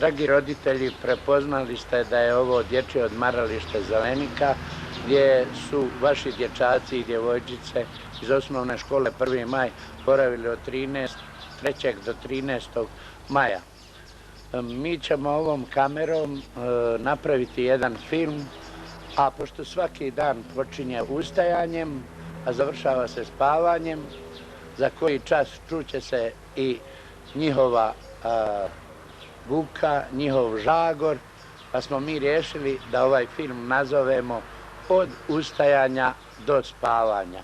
Dragi roditelji, prepoznali ste da je ovo dječje odmaralište Zelenika, gdje su vaši dječaci i djevojčice iz osnovne škole 1. maj boravili od 3. do 13. maja. Mi ćemo ovom kamerom napraviti jedan film, a pošto svaki dan počinje ustajanjem, a završava se spavanjem, za koji čas čuće se i njihova buka, njihov žagor, pa smo mi riješili da ovaj film nazovemo Od ustajanja do spavanja.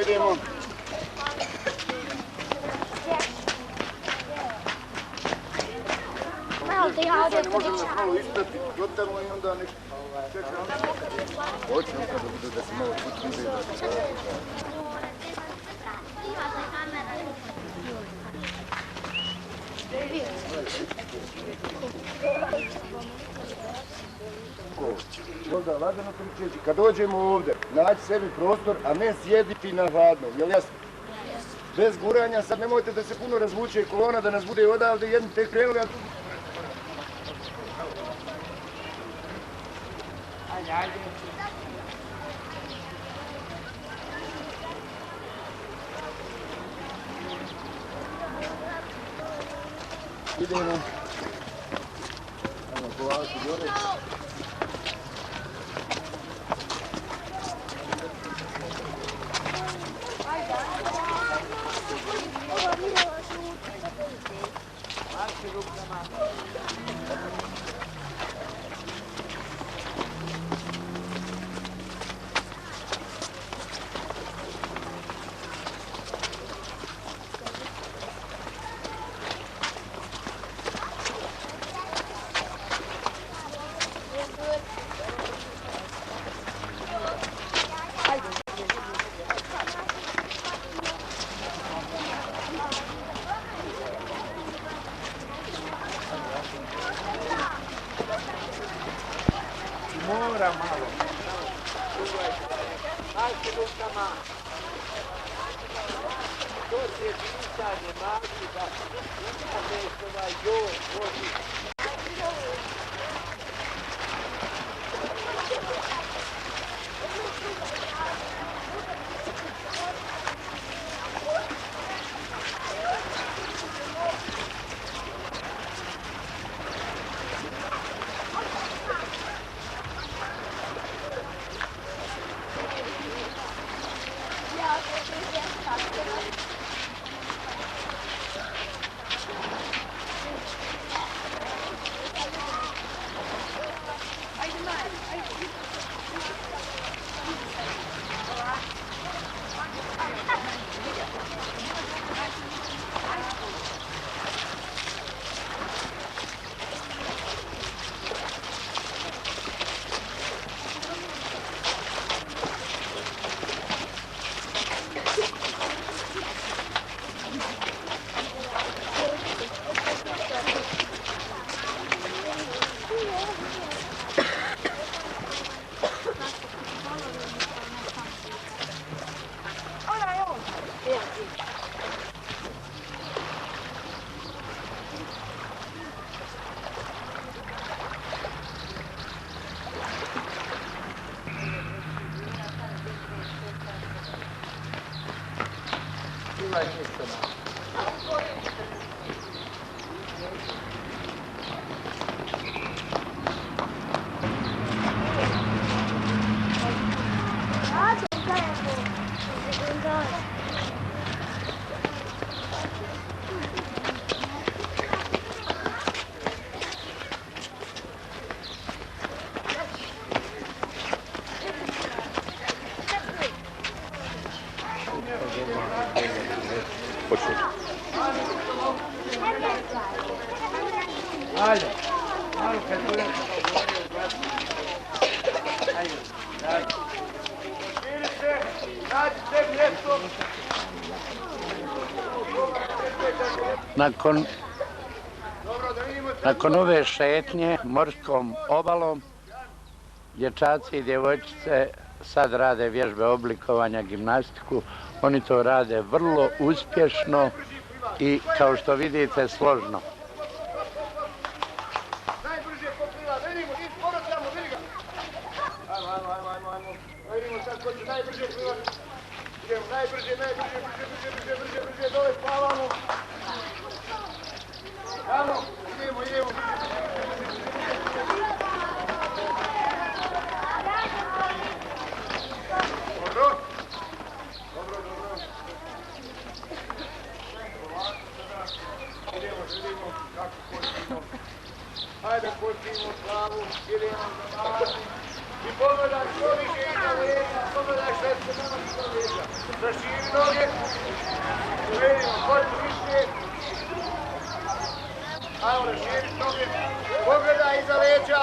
Idemo. Ne možemo nas malo ispratiti, dotamo i onda nešto čekamo. Hoćemo kada bude da se malo čuti da se onda lagano pričeći. Kad dođemo ovdje, naći sebi prostor, a ne sjediti na hladnom, jel jasno? Bez guranja, sad nemojte da se puno razvuče kolona, da nas bude odavde jedni tek krenuli, a tu... Ajde. Idemo. Ajmo polako gore. Mora malo. Ajde rukama. To je pitanje mali da ima nešto na joj vodi. Ima isto malo. Ajde, malo kad budem govorio u glasu. Ajde, daj. Širi se, nađi se mjesto. Nakon ove šetnje morskom obalom, dječaci i djevojčice sad rade vježbe oblikovanja, gimnastiku. Oni to rade vrlo uspješno i kao što vidite složno. Najbrže popliva, vidimo, i skoro tamo, vidi ga. Ajmo. Vidimo sad ko će najbrže plivati. Idemo najbrže, brže, dole spavamo. Tamo, idemo. Dobro. Idemo, kako kočimo. Hajde kočimo glavu, idemo za nas. I pogledaj što više iza leđa, pogledaj što se nama iza leđa. Raširi noge, uvedimo koču više. Ajmo raširi noge, pogledaj iza leđa.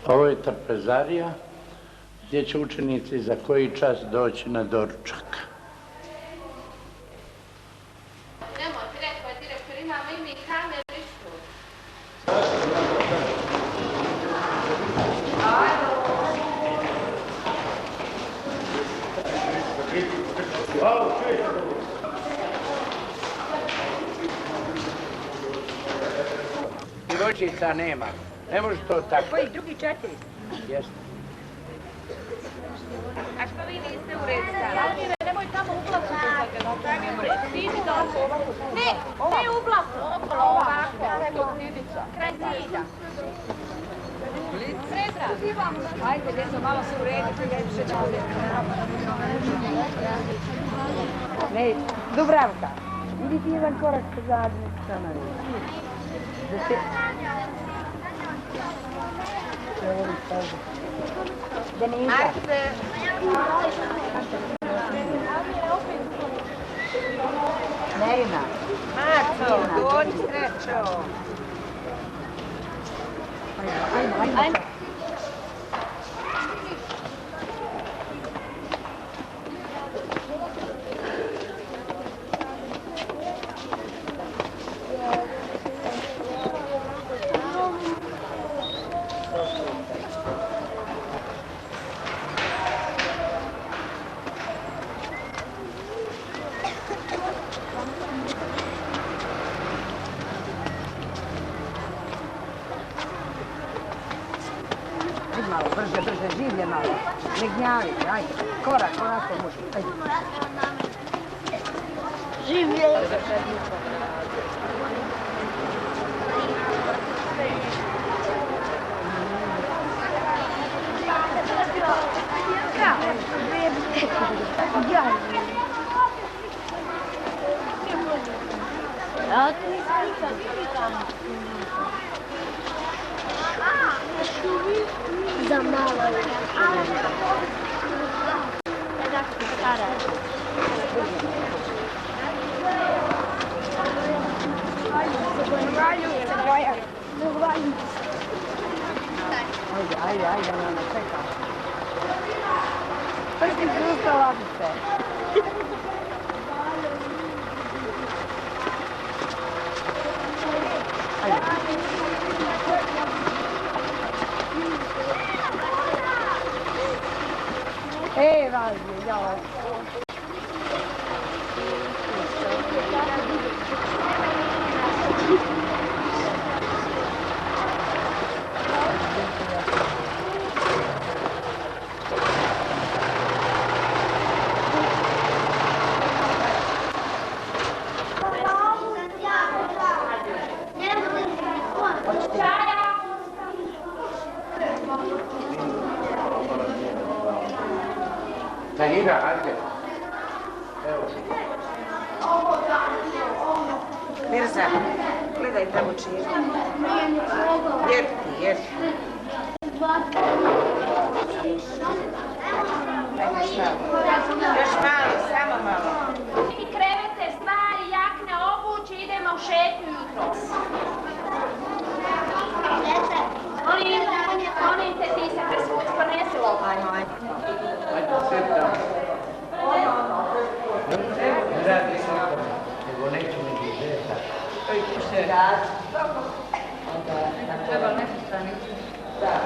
Ovo je trpezarija gdje će učenici za koji čas doći na doručak. Nemoj, rekao je direktor, imamo i mi kameru istu. Djevojčica nema. Ne može to tako. Koji drugi 4? Jeste. A što vi niste u redu stala? Almire, nemoj tamo u blasu da stavimo red. Sidi dole. Ne u blasu. Okolo ovako. Kraj zida. Sredra. Ajde, djeco, malo se uredite. Ne, Dubravka. Idi ti jedan korak zadnje. Denisa. Ne ima. Maco, dođi srećo. Ajmo. Malo, brže, življe malo. Ne gnjavite, ajde. Korak, onako može. Ajde. Življe. Za malo je. Stara. Ajde, čekaj. Prstim se usta labice. Ej, važno, jao. Tahira, ajde. Evo. Mirza, gledaj tamo čije. Jedi. Još malo, samo malo. I krevete, stvari, jakne, obuće, idemo u šetnju jutros. Molim te, ti se presvuci, ponesi ovo. Ajde, sjeti tamo. Ne radi se na tome, nego neću među žeta. Treba nesvrstani ustav.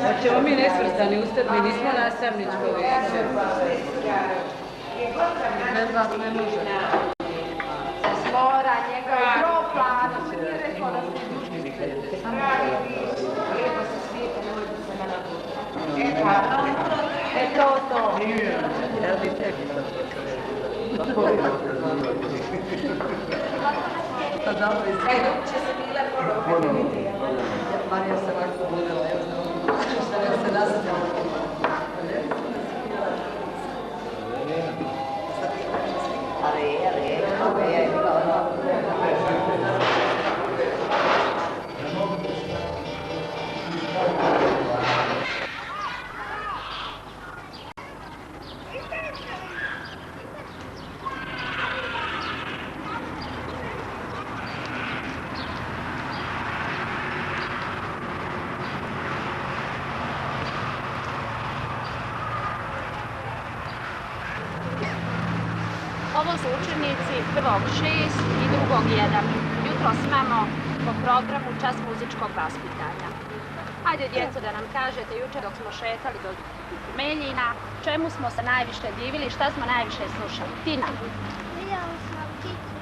Hoćemo mi nesvrstani ustav, mi nismo nastavničko vijeće. Bez vas ne može. Mora, njega je gro plana, se nije rekao da se Lijepo se svijete, nemojte se me nabuti. E to. Jel bi tebi to? Pa dobro, Dok će se Mile ponovno. Marija se ovako budala, ja znam. Šta ne se nastavila. Ovo su učenici 1.6 i 2.1. Jutro imamo po programu čas muzičkog vaspitanja. Hajde, djeco, da nam kažete jučer dok smo šetali do Meljina, čemu smo se najviše divili, šta smo najviše slušali? Tina? Vidjeli smo pticu,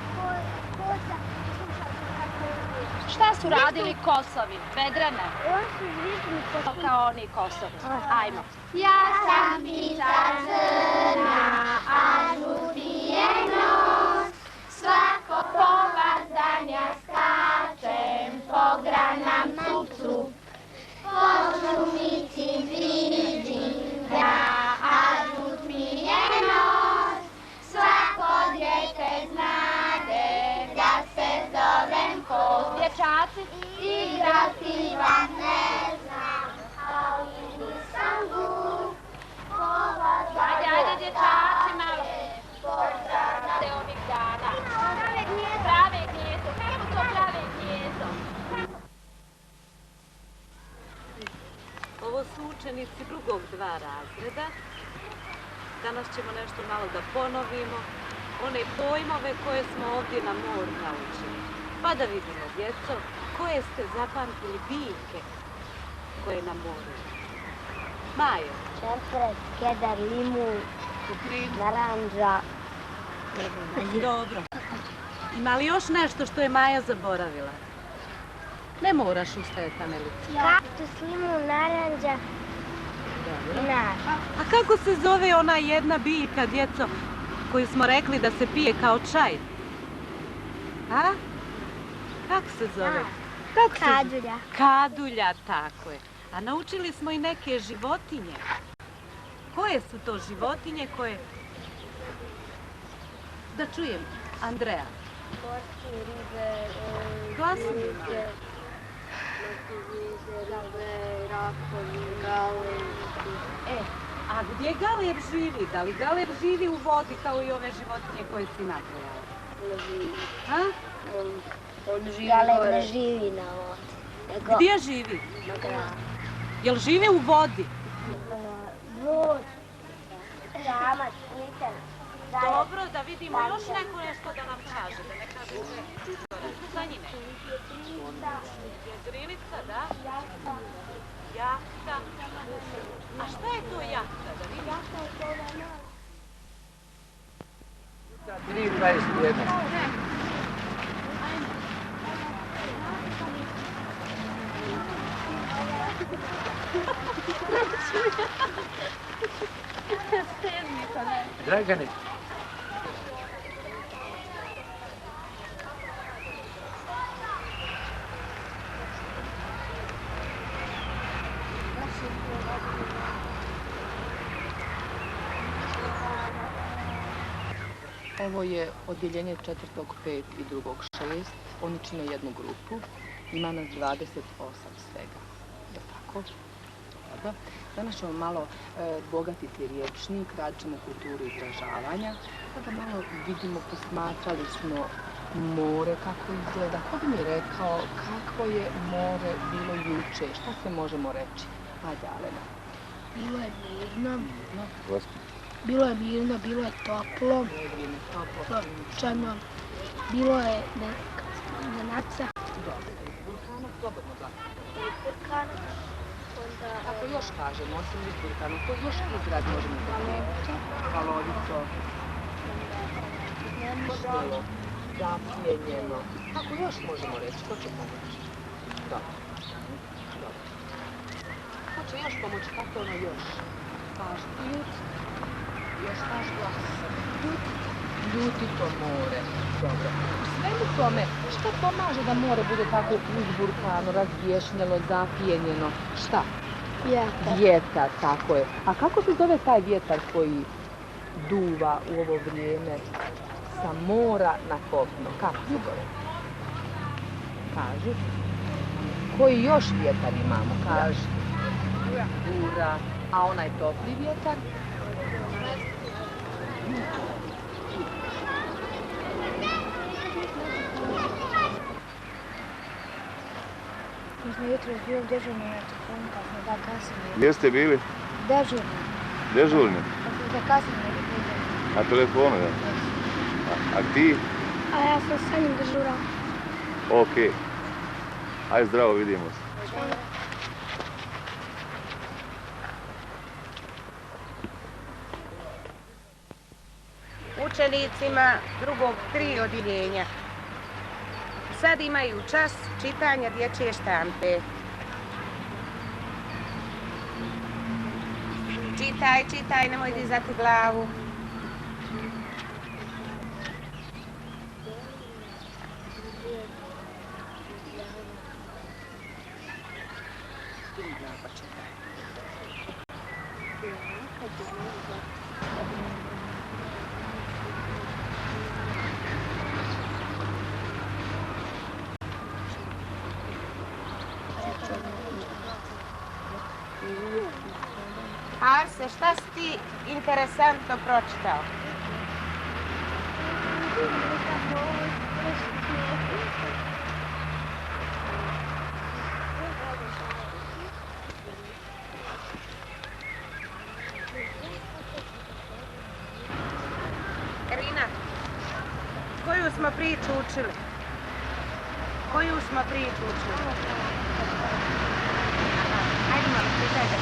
kosa, slušali kako je. Šta su radili kosovi? Vedrene? Oni su zviždili kosovi. Kao oni kosovi. Ajmo. Ja sam ptica crna, a žuti je nos. Svako povazanja skačem, po granam cup. Po šumici vidim da, a žut mi je nos. Svako djete znade da se zovem kos. Dječaci? Igrati vam ne znam, ali nisam glup. Ajde, dječaci, malo. Te ovih dana. Prave gnjeto. Kako to prave gnjeto? Ovo su učenici drugog 2 razreda. Danas ćemo nešto malo da ponovimo. One pojmove koje smo ovdje na moru naučili. Pa da vidimo, djeco, koje ste zapamtili biljke koje na moru? Majo. Čempret, kedar, limun, naranđa. Dobro. Ima li još nešto što je Maja zaboravila? Ne moraš ustajati, Anelica. Kaktus, limun, naranđa i nar. A kako se zove ona jedna biljka, djeco, koju smo rekli da se pije kao čaj? A? Kako se zove? Kadulja. Kadulja, tako je. A naučili smo i neke životinje. Koje su to životinje koje... Da čujem, Andreja. Morske ribe, Glasno. rakovi, gale. A gdje galer živi? Da li galer živi u vodi kao i ove životinje koje si nabrojala? A? Galer ne živi na vodi. Gdje živi? Jel živi u vodi? Vod. Samac, Niten. Dobro, da vidimo još neko nešto da nam kaže, da ne kažete za njime. Jedrinica, da? Jahta. A šta je to jahta, da vidimo? 3:21. Dragane. Ovo je odjeljenje 4.5 i 2.6. Oni čine jednu grupu. Ima nas 28 svega. Je tako? Dobro. Danas ćemo malo bogatiti riječnik, radit ćemo kulturu izražavanja. Sada malo vidimo, posmatrali smo more, kako izgleda. Ko bi mi rekao kakvo je more bilo juče? Šta se možemo reći? Ajde, Alena. Bilo je mirno. Bilo je mirno, bilo je toplo. Sunčano. Bilo je zanaca. Vulkanom, slobodno da. Kako još kažemo, osim vulkanom, to još izraz možemo upotrijebiti. Valovito. Puštilo. Zapljenjeno. Kako još možemo reći? To će pomoći. Dobro. Ko će još pomoći? Kako ono još? Pažnju. Još naš glas. Ljutito more. Dobro. U svemu tome, šta pomaže da more bude tako uzburkano, razbješnjeno, zapijenjeno? Šta? Vjetar. Vjetar, tako je. A kako se zove taj vjetar koji duva u ovo vrijeme sa mora na kopno? Kako se zove? Kaži. Koji još vjetar imamo? Kaži. Ura. A onaj topli vjetar? Mi smo jutro bili dežurni na telefonu, kad smo da kasnije. Gdje ste bili? Dežurni. Dežurni? Kad smo da kasnije ne bili. Na telefonu, da? A ti? A ja sam sa njim dežurao. Ok. Ajde zdravo, vidimo se. Učenicima drugog 3 odjeljenja. Sad imaju čas čitanja dječje štampe. Čitaj, nemoj dizati glavu. Arse, šta si ti interesantno pročitao? Karina, koju smo priču učili? Ajde malo, čitajte.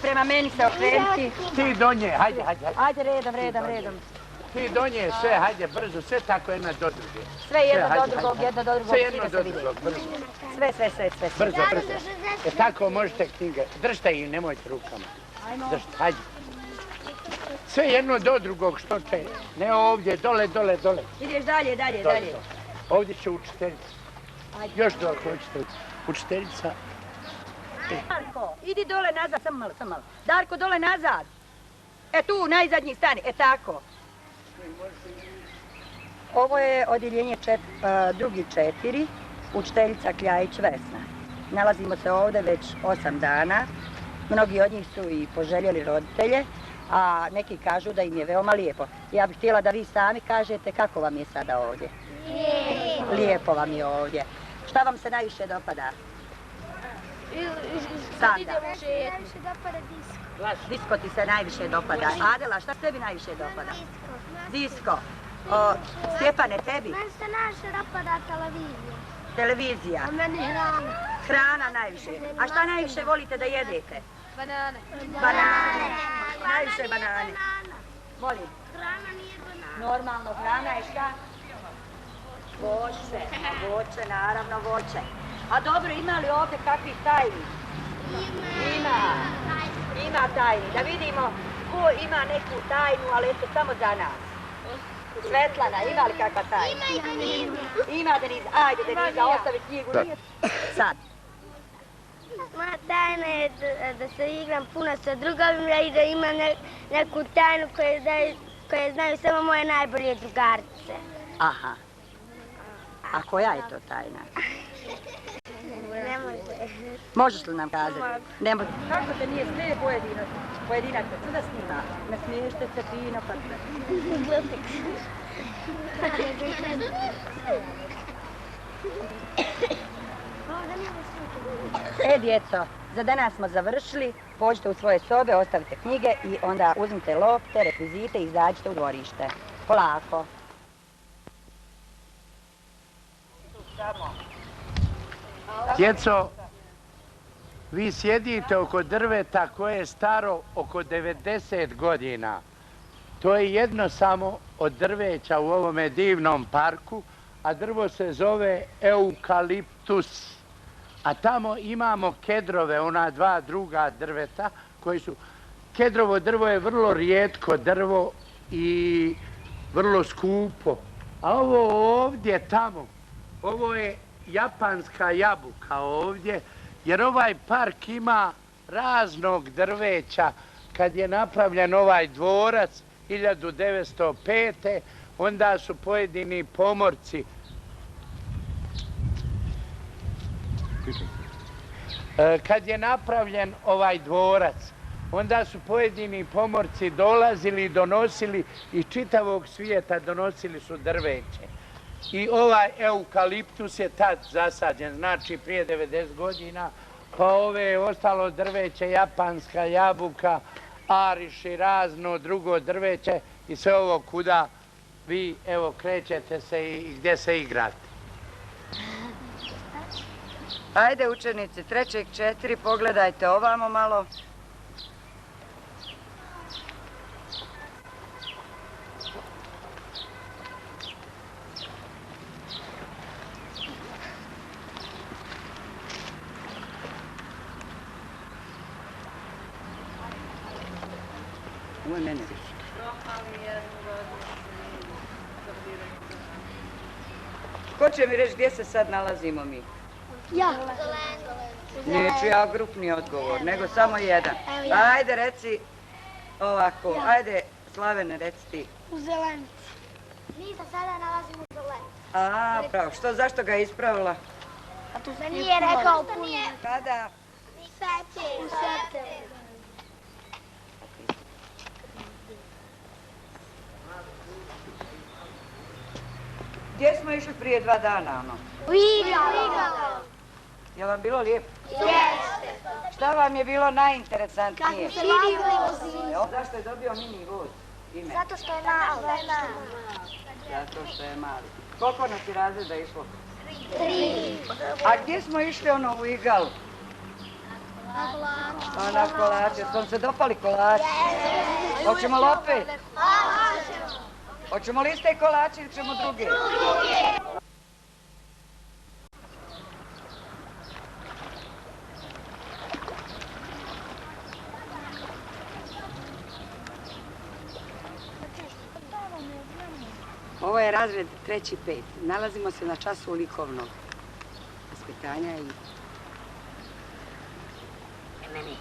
Prema meni se okrenuti. Ti do nje, hajde. Ajde, redom. Ti do nje, sve, hajde, brzo, sve tako jedna do druge. Sve jedno do drugog, Sve jedno do drugog, brzo. Sve. Brzo. Tako možete knjige. Držite ih, nemojte rukama. Držite, hajde. Sve jedno do drugog, što će. Ne ovdje, dole. Ideš dalje. Ovdje će učiteljica. Još dole učiteljica. Učiteljica. Darko, idi dole nazad, samo malo. Darko, dole nazad. E tu, najzadnji stani, tako. Ovo je odjeljenje drugi 4, učiteljica Kljajić Vesna. Nalazimo se ovdje već 8 dana Mnogi od njih su i poželjeli roditelje, a neki kažu da im je veoma lijepo. Ja bih htjela da vi sami kažete kako vam je sada ovdje. Lijepo vam je ovdje. Šta vam se najviše dopada? Sanda. Najviše dopada disko. Disko ti se najviše dopada. Adela, šta tebi najviše dopada? Disko. Stjepane, tebi? Meni se najviše dopada televizija. Televizija. A meni hrana. Hrana najviše. A šta najviše volite da jedete? Banane. Banane. Najviše banane. Molim. Hrana nije banana. Normalno, hrana je šta? Voće. Voće, naravno voće. A dobro, ima li ovdje kakvih tajni? Ima tajni. Da vidimo ko ima neku tajnu, ali eto samo za nas. Svetlana, ima li kakva tajna? Ima Deniza. Ajde Deniza, ostavi knjigu. Sad. Moja tajna je da se igram puno sa drugovima i da imam neku tajnu koje znaju samo moje najbolje drugarice. Aha. A koja je to tajna? Ne može. Možeš li nam kazati? Ne može. Kako se nije sve pojedinac? Što da snima? Ne smiješite se fino pa sve. Djeco, za danas smo završili. Pođite u svoje sobe, ostavite knjige i onda uzmite lopte, rekvizite i izađite u dvorište. Polako. Djeco, vi sjedite oko drveta koje je staro oko 90 godina. To je jedno samo od drveća u ovome divnom parku, a drvo se zove eukaliptus. A tamo imamo kedrove, ona dva druga drveta koji su... Kedrovo drvo je vrlo rijetko drvo i vrlo skupo. A ovo ovdje tamo, ovo je japanska jabuka ovdje, jer ovaj park ima raznog drveća. Kad je napravljen ovaj dvorac 1905. onda su pojedini pomorci kad je napravljen ovaj dvorac, onda su pojedini pomorci dolazili i donosili iz čitavog svijeta, donosili su drveće. I ovaj eukaliptus je tad zasađen, znači prije 90 godina, pa ove ostalo drveće, japanska jabuka, ariš i razno drugo drveće i sve ovo kuda vi, evo, krećete se i gdje se igrate. Ajde učenici, 3.4, pogledajte ovamo malo. Ovo je mene više. Ko će mi reći gdje se sad nalazimo mi? Ja. Neću ja grupni odgovor, nego samo jedan. Ajde, reci ovako. Ajde, Slavene, reci ti. U Zelenici. Mi se sada nalazimo u Zelenici. A, pravo. Što, zašto ga je ispravila? A tu se nije rekao puno. Kada? U septembru. Gdje smo išli prije 2 dana, ono? U Igalo. Je vam bilo lijepo? Jeste. Šta vam je bilo najinteresantnije? Kako se mini voz. Zašto je dobio mini voz? Ime? Zato što je mali. Zato što je mali. Koliko nas je razreda išlo? 3. A gdje smo išli ono u Igalu? Na kolače. A na kolače. Su vam se dopali kolači? Hoćemo li opet? Hoćemo li iste kolače ili ćemo druge? Ovo je razred 3.5. Nalazimo se na času likovnog vaspitanja i... Meni.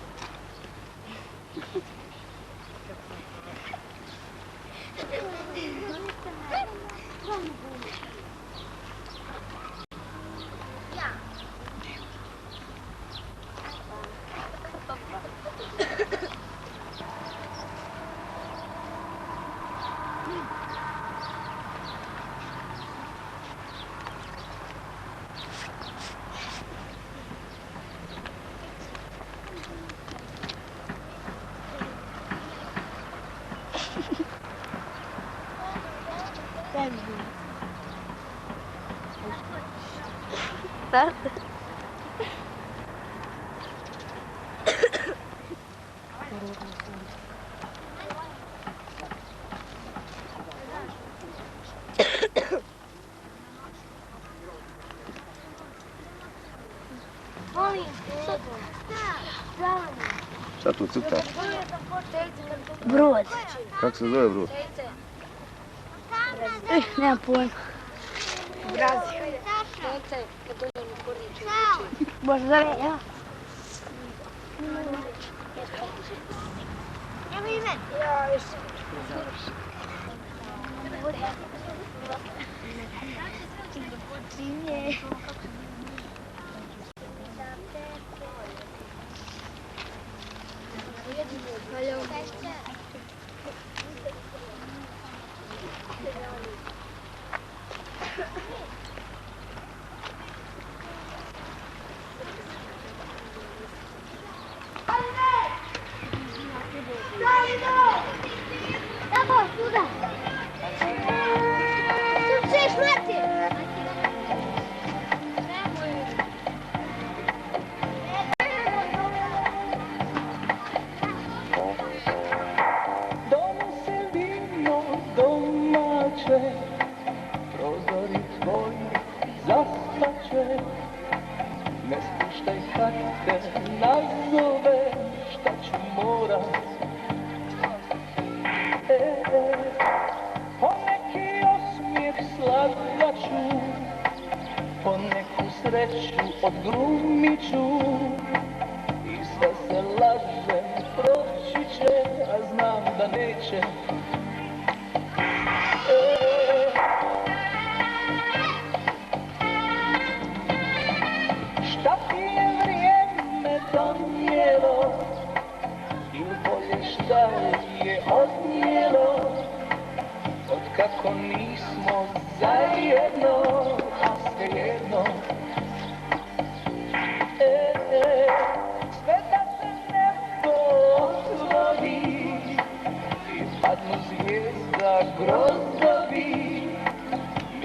Šta tu crtaš? Brod. Kako se zove brod? Nemam pojma. Bože, zove, ja? Evo i meni. Ja, još se počinje. Prozori tvoji zastaće, ne spuštaj kad te nazove, šta ću morat. Po neki osmijeh slagaću, po neku sreću odglumit ću, i sve se lažem, proći će, a znam da neće. Šta ti je vrijeme donijelo, ili bolje šta je odnijelo, otkako nismo zajedno, a svejedno. Sve da se nebo otvori i padnu zvijezda grozdovi,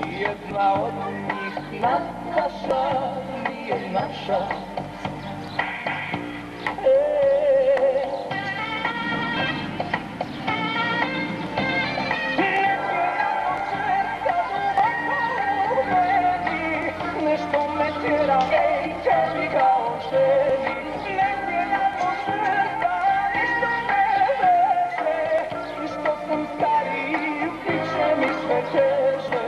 nijedna od njih Nataša nije naša. Nešto me tjera, ej, tebi kao želi. Negdje na posveta, ništa ne veže. I što sam stariji, bit će mi sve teže.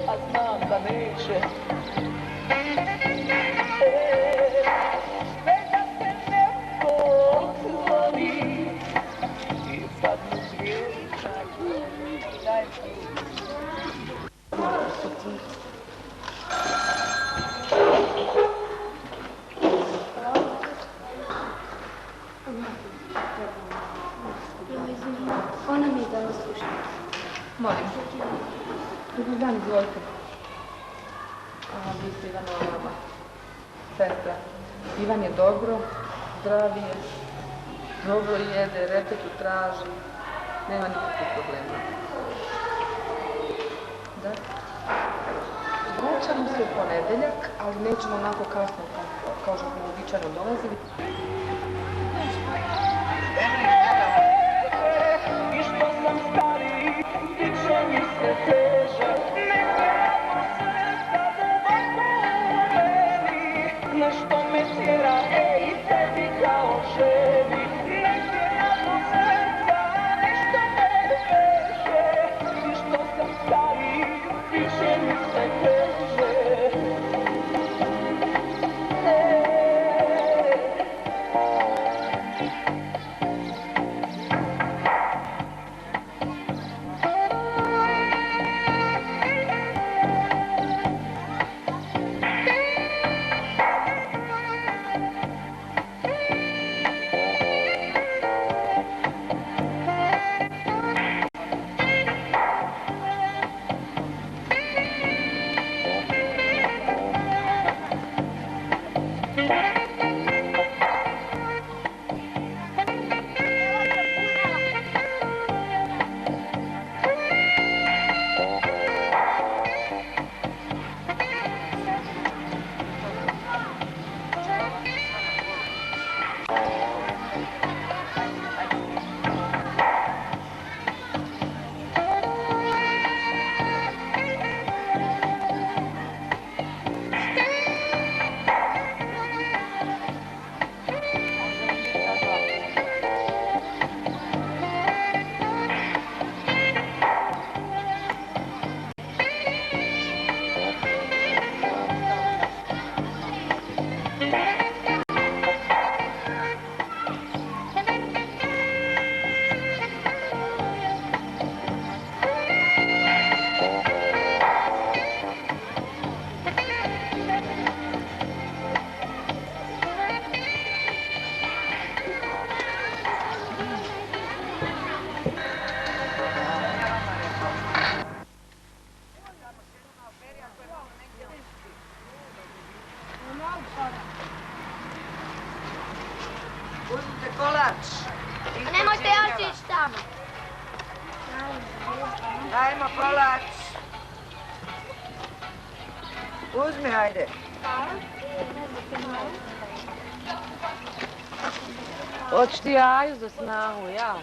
A znam da neće. Sve da se nebo otvori i padnu zvijezda. Ona mi je dala slušati. Molim. Dobar dan, izvolite. Vi ste Ivanova mama. Sestra. Ivan je dobro, zdrav je, dobro jede, repetu traži, nema nikakvih problema. Da? Vraćamo se u ponedeljak, ali nećemo onako kasno kao što smo običajno dolazili. I što sam stariji, bit će mi sve teže. Negdje na sveta duboko u meni, nešto me tjera, ej, tebi kao želi. Negdje na sveta ništa ne veže. I što sam stariji, bit će mi sve teže. Uzmite kolač. Nemojte još ići tamo. Dajmo kolač. Uzmi, hajde. Hoćeš ti jaju za snahu, ja?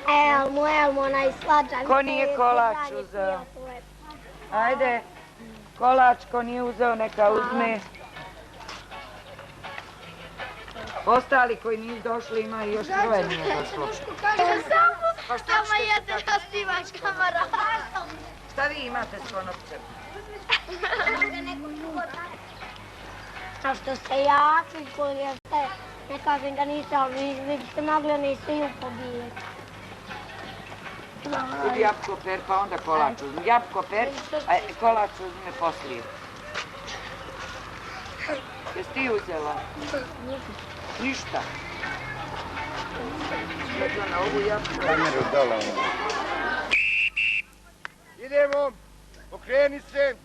Elmo, onaj slađan. Ko nije kolač uzeo? Ajde, kolač ko nije uzeo, neka uzme. Ostali koji nisu došli imaju još troje nije došlo. Samo jedan osnivač kamara. Šta vi imate s konopcem? A što ste jaki koji ste, ne kažem da niste, ali vi biste mogli oni svi pobijeti. Uzmi jabko per, pa onda kolač uzmi. Jabko per, a kolač uzme poslije. Jesi ti uzela? Ništa. Na ovu jabku. Idemo, okreni se,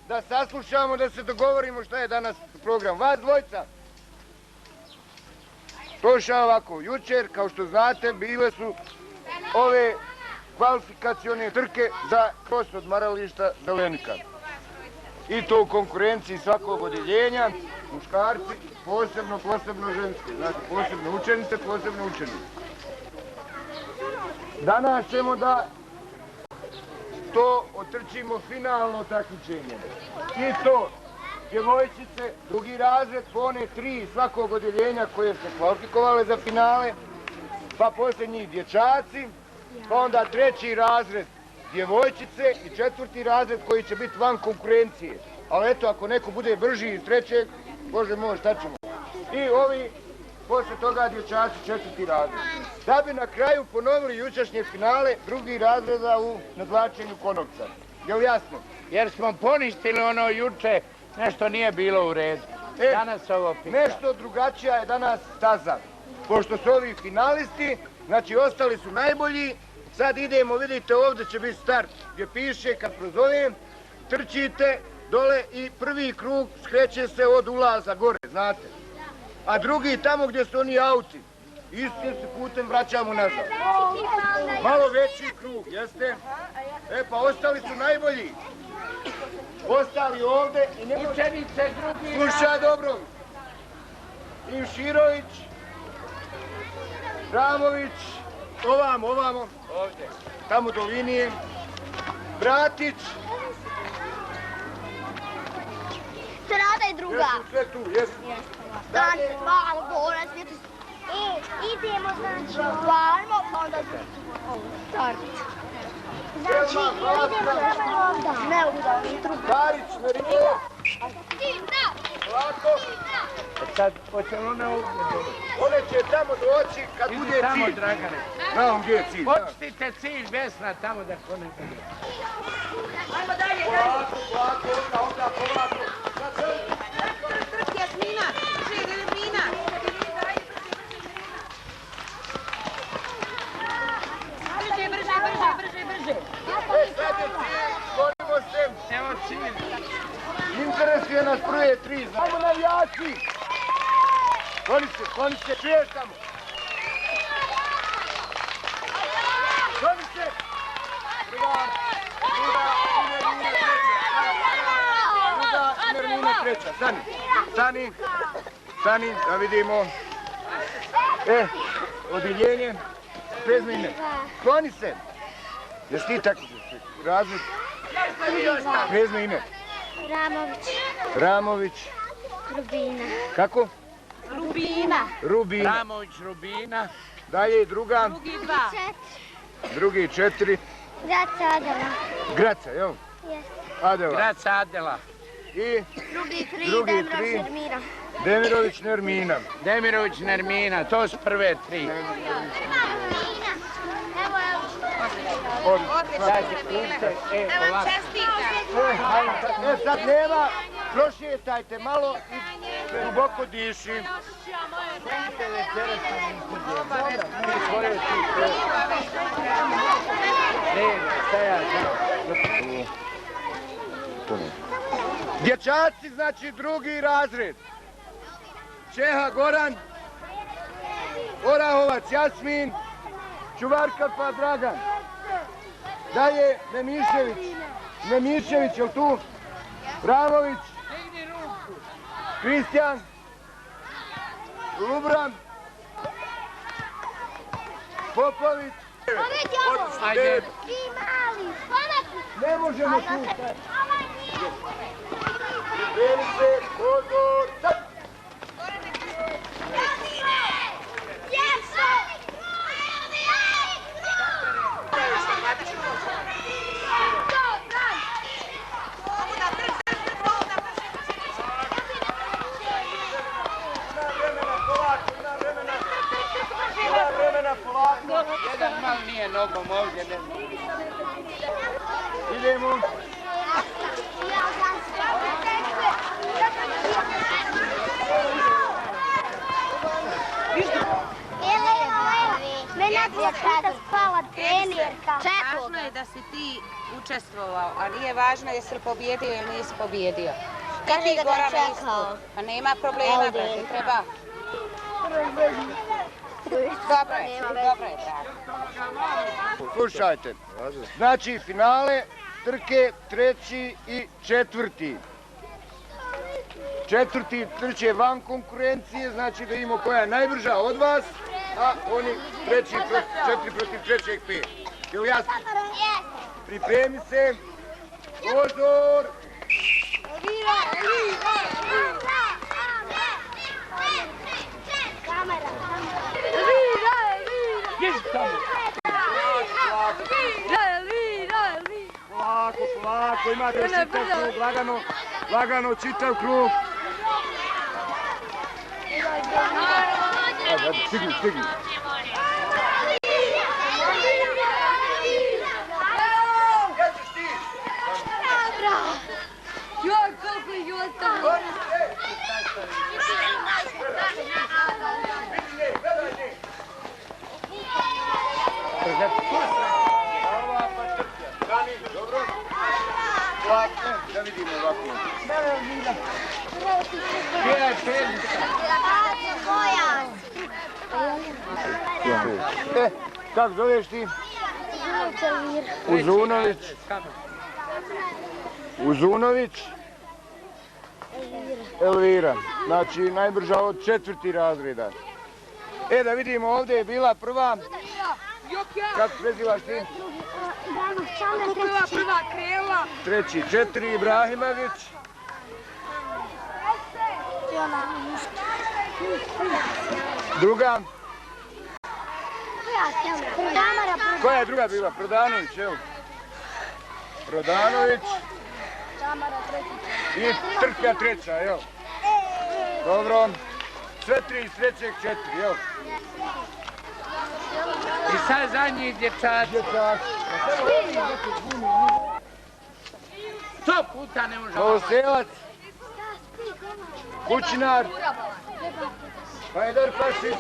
da saslušamo, da se dogovorimo šta je danas program. Vas dvojca. Prošao ovako, jučer, kao što znate, bile su ove kvalifikacione trke za cross odmarališta Zelenika. I to u konkurenciji svakog odjeljenja, muškarci, posebno ženske. Znači, posebno učenice, posebno učenice. Danas ćemo da to otrčimo finalno takmičenje. I to, djevojčice, drugi razred, po one 3 svakog odjeljenja koje se kvalifikovale za finale, pa poslije njih dječaci, pa onda 3. razred djevojčice i 4. razred koji će biti van konkurencije. Ali eto, ako neko bude brži iz 3. Bože moj, šta ćemo? I ovi, poslije toga dječaci 4. razred. Da bi na kraju ponovili jučerašnje finale 2. razreda u nadvlačenju konopca. Jel jasno? Jer smo poništili ono juče, nešto nije bilo u redu. Danas ovo pita. Nešto drugačija je danas staza. Pošto su ovi finalisti, znači ostali su najbolji, sad idemo, vidite ovdje će biti start gdje piše kad prozovem, trčite dole i prvi krug skreće se od ulaza gore, znate. A drugi tamo gdje su oni auti, istim se putem vraćamo nazad. Malo veći krug, jeste? E pa ostali su najbolji. Ostali ovdje i ne učenice drugi. Slušaj dobro. Imširović, Ramović, ovamo, ovdje, tamo do linije, Bratić. Strada je druga. Sve tu, jesu. Stani, vamo, gore, svijetu. Idemo, znači, vamo, pa onda start. Znači, idemo onda. Ne onda, i druga. Karić, Merino. Lako. Sad, hoće li one ovdje doći? One će tamo doći kad bude cilj. Tamo, Dragane. Znam gdje je cilj. Počnite cilj, Vesna, tamo da kone bude. Ajmo dalje, Polako, onda, polako. Trk, Jasmina, Jasmina. Brže. Sad je cilj, sklonimo se. Evo cilj. Interesuje nas prve 3, znamo navijači. Skloni se, čuješ tamo. Skloni se. Druga Nermina treća. Stani, da vidimo. Odjeljenje. Prezme ime. Skloni se. Jesi ti tako razred? Prezme ime. Ramović. Rubina. Kako? Rubina. Ramović, Rubina. Dalje i druga. Drugi 4. Graca Adela. Graca, jel? Jes. Adela. Graca Adela. I Drugi 3, Demirović Nermina. Demirović Nermina. Demirović Nermina, to su prve 3. Dajte, pušte, ovako. Sad nema, prošetajte malo i duboko diši. Dječaci, znači drugi razred. Čeha Goran, Orahovac Jasmin, Čuvarkapa Dragan. Dalje Nemišević, jel tu? Bravović, Kristijan, Lubran, Popović. Ajde. Ne možemo tu. Pripremi se, odgovor, sad. Jedan mal nije nogom ovdje. Idemo. Spava trenerka. Važno je da si ti učestvovao, a nije važno jesi li pobjedio ili nisi pobjedio. Kad ti Gorana isto? Pa nema problema, brate, treba. Dobro je, brate. Slušajte, znači finale trke 3. i 4. Četvrti trče van konkurencije, znači da imamo koja je najbrža od vas, a oni 4 protiv 3. 5. Je li jasno? Pripremi se. Pozor! Polako, imate još čitav krug, lagano čitav krug. Stigni. Da vidimo ovako. Kako zoveš ti? Uzunović. Elvira. Znači najbrža od 4. razreda. Da vidimo, ovdje je bila prva. Kako prezivaš ti? Prva Krela. 3. 4. Ibrahimović. Druga. Koja je druga bila? Prodanović, evo. Prodanović. I Trpja 3. evo. Dobro. Sve 3 iz 3. 4, evo. I sad zadnji dječac. 100 puta ne može. Novoselac. Kućinar. Hajdar Pašić.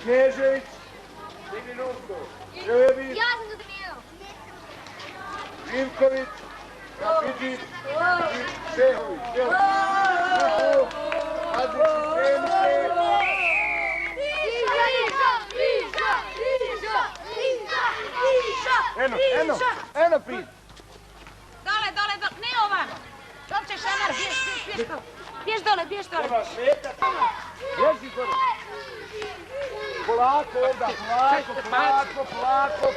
Knežević. Šebić. Živković. Kapiđić. Šehović. Eno pit. Dole, ne ovamo. Dopće šamar, bješ dole. Treba šetat. Bježi gore. Polako ovdje,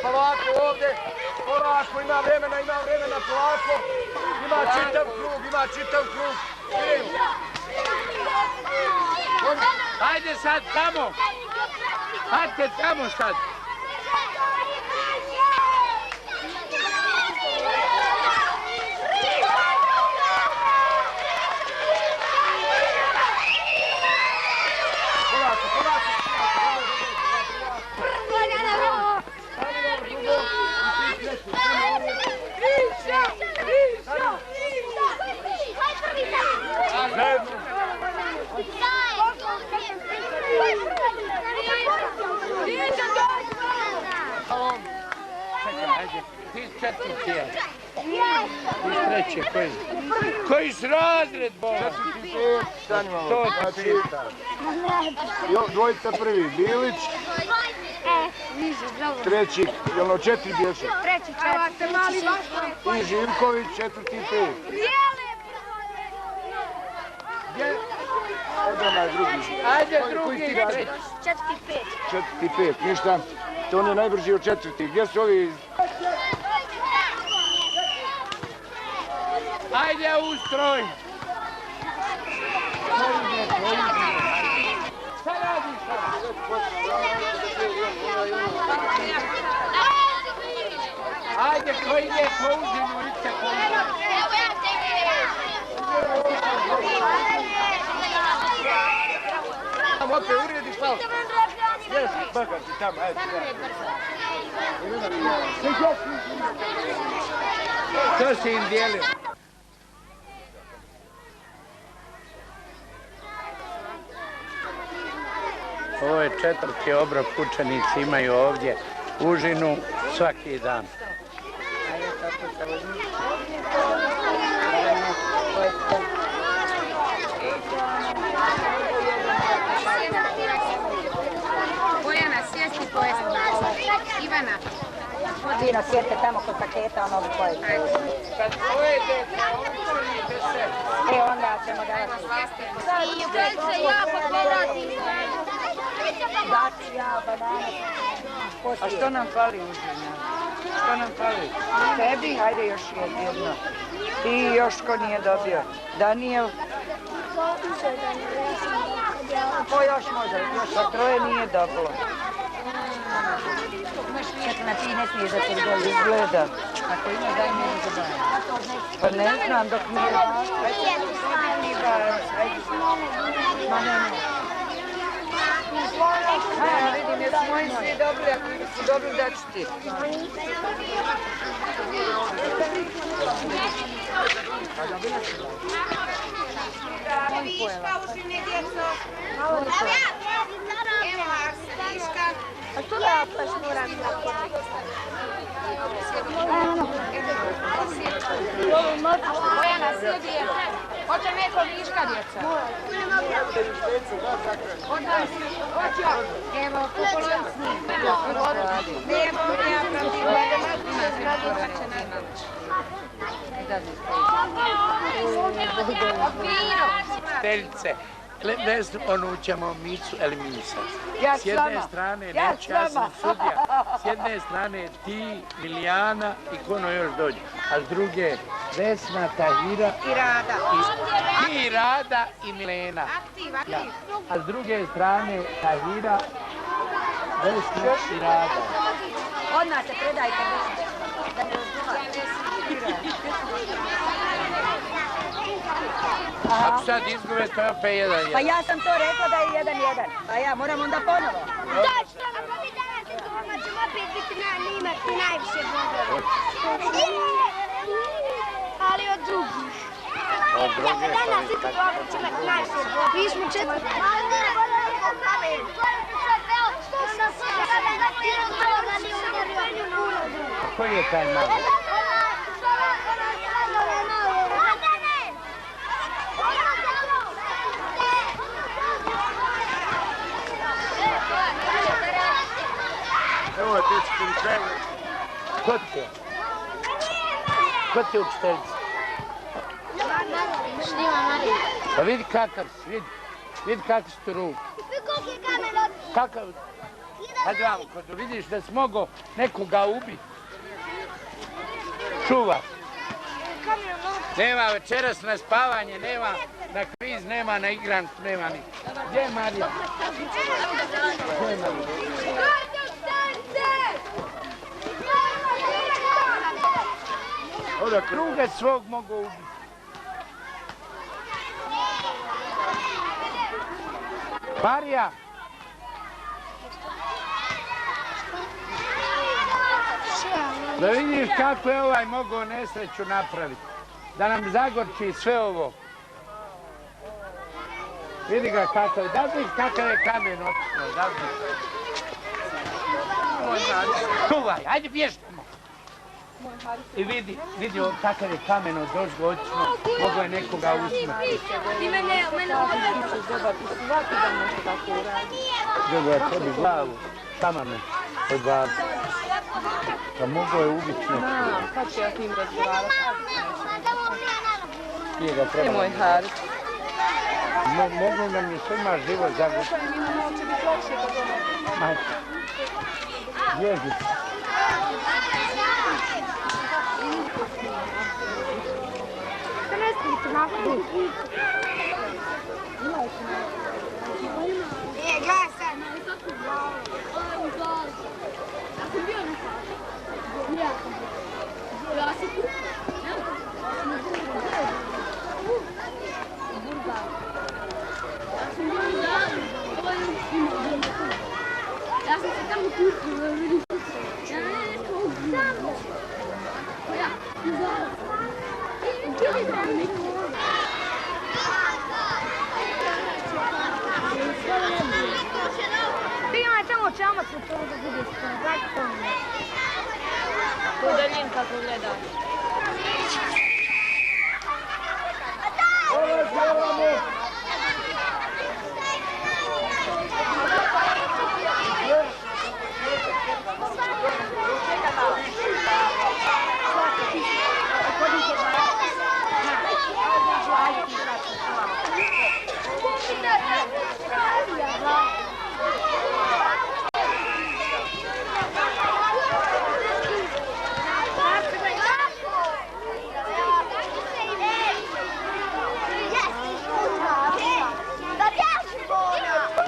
polako ovdje. Polako, ima vremena, polako. Ima čitav krug. Ajde sad tamo. Hajde tamo sad. Ti 4. Iz treće, koji s razred, Boga? Četvrti pet, stanimo. Znači, dvojica prvi, Bilić. Treći, jel ono 4 bješe? Treći, četvrti. I Živković, četvrti pet. Gdje? Ovdje onaj drugi. Ajde, drugi, treći. Četvrti pet, ništa. To on je najbrži od četvrti. Gdje su ovi? Ajde, ustroj. Šta radiš? Ajde, ko ide po užinu, idite po užinu. Tamo opet uredi pal. Jesi, bakar ti tamo, ajde. To si im dijelio. Ovo je četvrti obrok, učenici imaju ovdje užinu svaki dan. Bojana, sjesti pojesti. Ivana. Fino, sjete tamo kod paketa, ono koje će. Kad pojedete, učinite se. Onda ćemo davati. I ukredice jako gledati. Daci, ja, banane. A što nam fali užina? Što nam fali? Tebi, hajde još jedno. Ti još ko nije dobio? Daniel? Ko još može? Još sa troje nije dobilo. Četina, ti ne smiješ da se vidi. Izgleda. Ako ima, daj mi da zabavam. Pa ne znam dok nije. Ma ne. Ja vidim, jesu moji svi dobri, ako su dobri da ću ti. Viška užine, djeco. Evo Arsa, viška. A što da ja baš moram Bojana, sjedi je. Hoće neko viška, djeca? Hoće. Evo, kukulan s njim. Evo, ja protiv Teljice, vesnu onu ćemo Micu eliminisati. S jedne strane, ja sam sudija, s jedne strane ti, Milijana i kono još dođe. A s druge, Vesna, Tahira i Rada i Milena. A s druge strane, Tahira, Vesna i Rada. Odmah se predajte. Ako sad izgube, to je opet 1-1. Pa ja sam to rekla da je 1-1. Pa ja moram onda ponovo. Točno, pa mi danas izgubimo, ćemo opet biti imati najviše bodova. Ali od drugih. Dakle, danas izgubimo, ćemo imati najviše bodova. Mi smo četvrti. Koji je taj malo? Evo je tečki učitelj. Ko ti je? Ko ti je učiteljica? Štima Marija. Pa vidi kakav si, vidi kakav si tu ruku. Koliko je kamen od... Kakav? Hajde vam, kad vidiš da si mogao nekoga ubiti. Čuva. Nema večeras na spavanje, nema na kviz, nema na igranku, nema ni. Gdje je Marija? Gdje je Marija? Druge svog mogu ubiti. Marija! Da vidiš kako je ovaj mogao nesreću napraviti. Da nam zagorči sve ovo. Vidi ga kakav je. Da vidiš kakav je kamen otišao. Da vidiš. Čuvaj, ajde bježimo. I vidi takav je kamen od dožgoćno, mogo je nekoga usmrti. Svaki dan nešto tako uradi. Dobar, tebi glavu, šamane, od babi. Pa mogo je ubiti neko. Kad će ja s njim razgovarati? Nije ga trebalo. Nemoj Haris. Mogu nam je svima život zagušiti. Će biti lakše kod ono. Majke. Ježi. Udaljim kako gledam.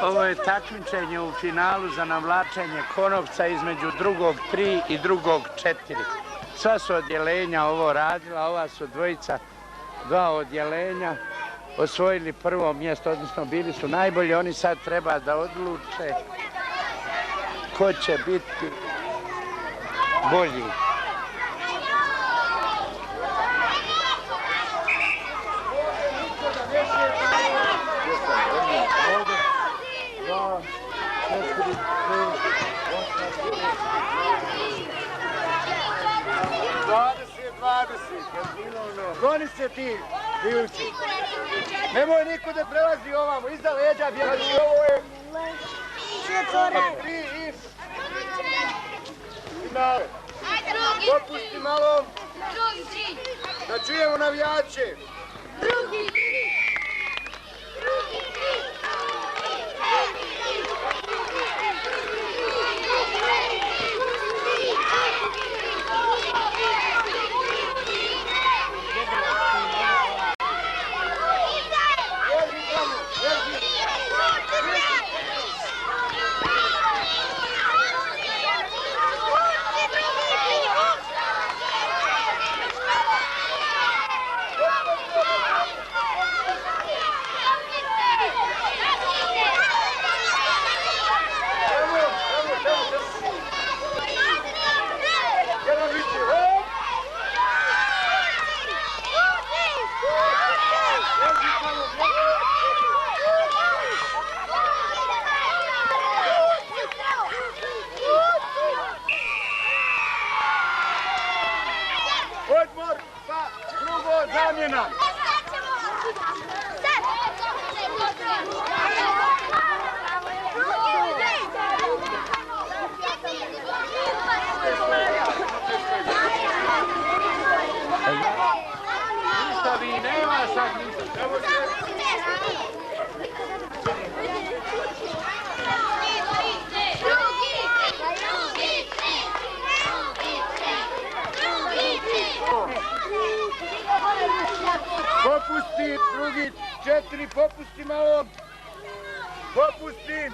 Ovo je takmičenje u finalu za navlačenje konopca između drugog 3 i drugog 4. Sva su odjeljenja ovo radila, ova su dvojica, dva odjeljenja, osvojili prvo mjesto, odnosno bili su najbolji. Oni sad treba da odluče ko će biti bolji. Goni se ti, bivci. Nemoj niko da prelazi ovamo, iza leđa bjegači, ovo je... Tri i... Finale. Popusti malo. Da čujemo navijače. Drugi. Odmor, pa drugo zamjena. Ništa vi nema sad ništa. Popusti, drugi 4, popusti malo. Popusti.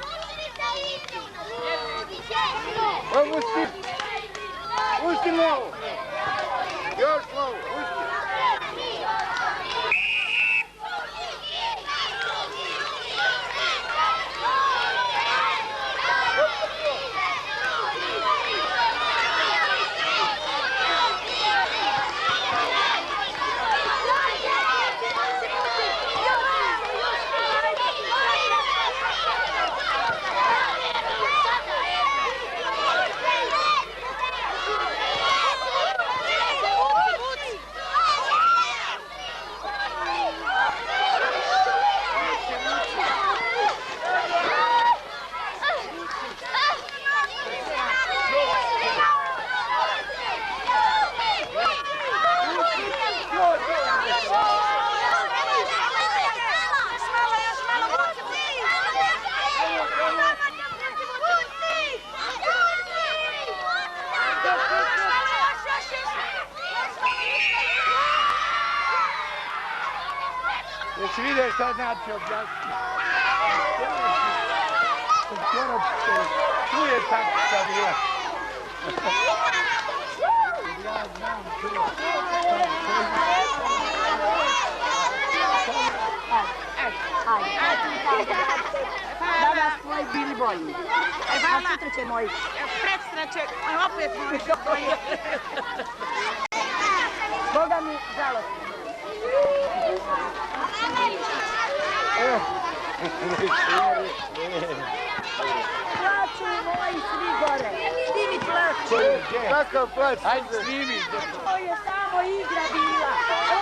Popusti. Pusti malo. Još malo, pusti. Jesi vidio šta znači objasniti? Skoro tu je taktika bila. Ja znam tu. Danas tvoji bili bolji. A sutra će moji. Prekstra će opet moji. Boga mi žalosti. Plaću moji svi gore. Svi mi plaću. Kakav plać? Ajde snimi. Ovo je samo igra bila.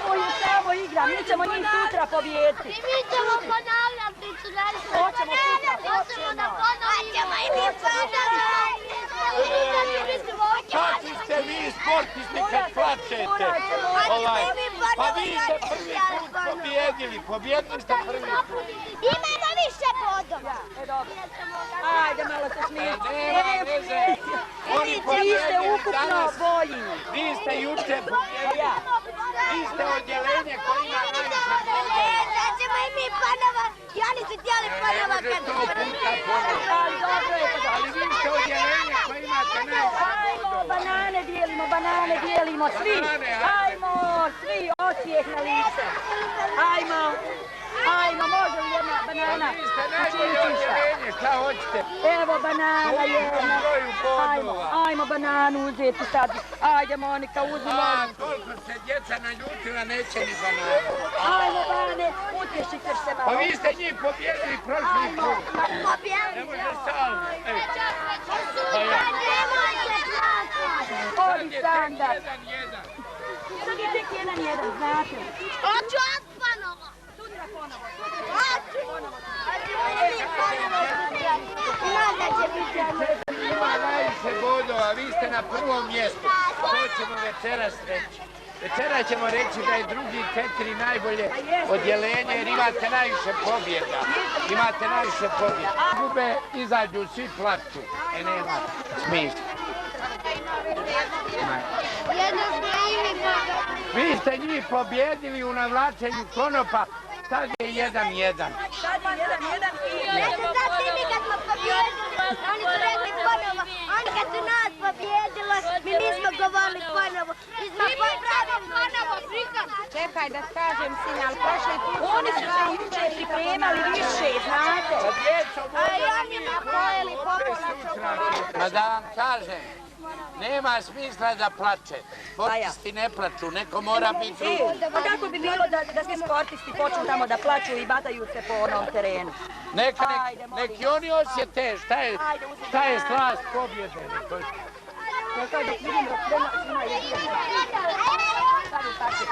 Ovo je samo igra. Mi ćemo njih sutra pobijediti. I mi ćemo ponavljati su naše. Hoćemo sutra. Hoćemo da ponovimo. I mi Kakvi ste vi sportisti kad plačete? Pa vi ste prvi put pobjedili. Pobjedili ste prvi put. Imamo više bodova. Ajde, malo se smijete. Nema veze. Vi ste ukupno bolji. Vi ste juče pobjedili. Vi ste odjeljenje koji ima najviše bodova. Sad ćemo i mi ponovo. I oni su htjeli ponovo kad su Ali vi ste odjeljenje koji imate najviše bodova. Banane dijelimo, svi. Ajmo, svi, osijeh na lice. Ajmo, može li jedna banana? Vi ste najbolje odjeljenje, šta hoćete? Evo banana jedna. Ajmo bananu uzeti sad. Ajde Monika, uzmi Monika. Koliko se djeca naljutila, neće ni banana. Ajmo Bane, utješite se malo. Pa vi ste njih pobjedili prošli put. Ne može stalno. Ovi standard. Sad je tek 1-1, znate. Hoću ponovo. Sutra ponovo. Hoću. Ima najviše bodova, vi ste na prvom mjestu. To ćemo večeras reći. Večeras ćemo reći da je drugi 4 najbolje odjeljenje jer imate najviše pobjeda. Imate najviše pobjeda. Gube, izađu, svi plaću. Nema smisla. Vi ste njih pobjedili u navlačenju konopa. Sad je 1-1. Sad je 1-1 i... Znači mi kad smo pobjedili, oni su rekli ponovo. Oni kad su nas pobjedili, mi nismo govorili ponovo. Mi smo popravili ponovo, prikaz. Čekaj da kažem, sin, ali prošli put... Oni su se juče pripremali više, znate. A i oni mi pojeli popola čokoladu. Ma da vam kažem, nema smisla da plače. Sportisti ne plaču, neko mora biti drugi. Pa kako bi bilo da svi sportisti počnu tamo da plaču i bataju se po onom terenu? Neki oni osjete šta je slast pobjede. Sad vidimo da svima je jedan. Stavi paket.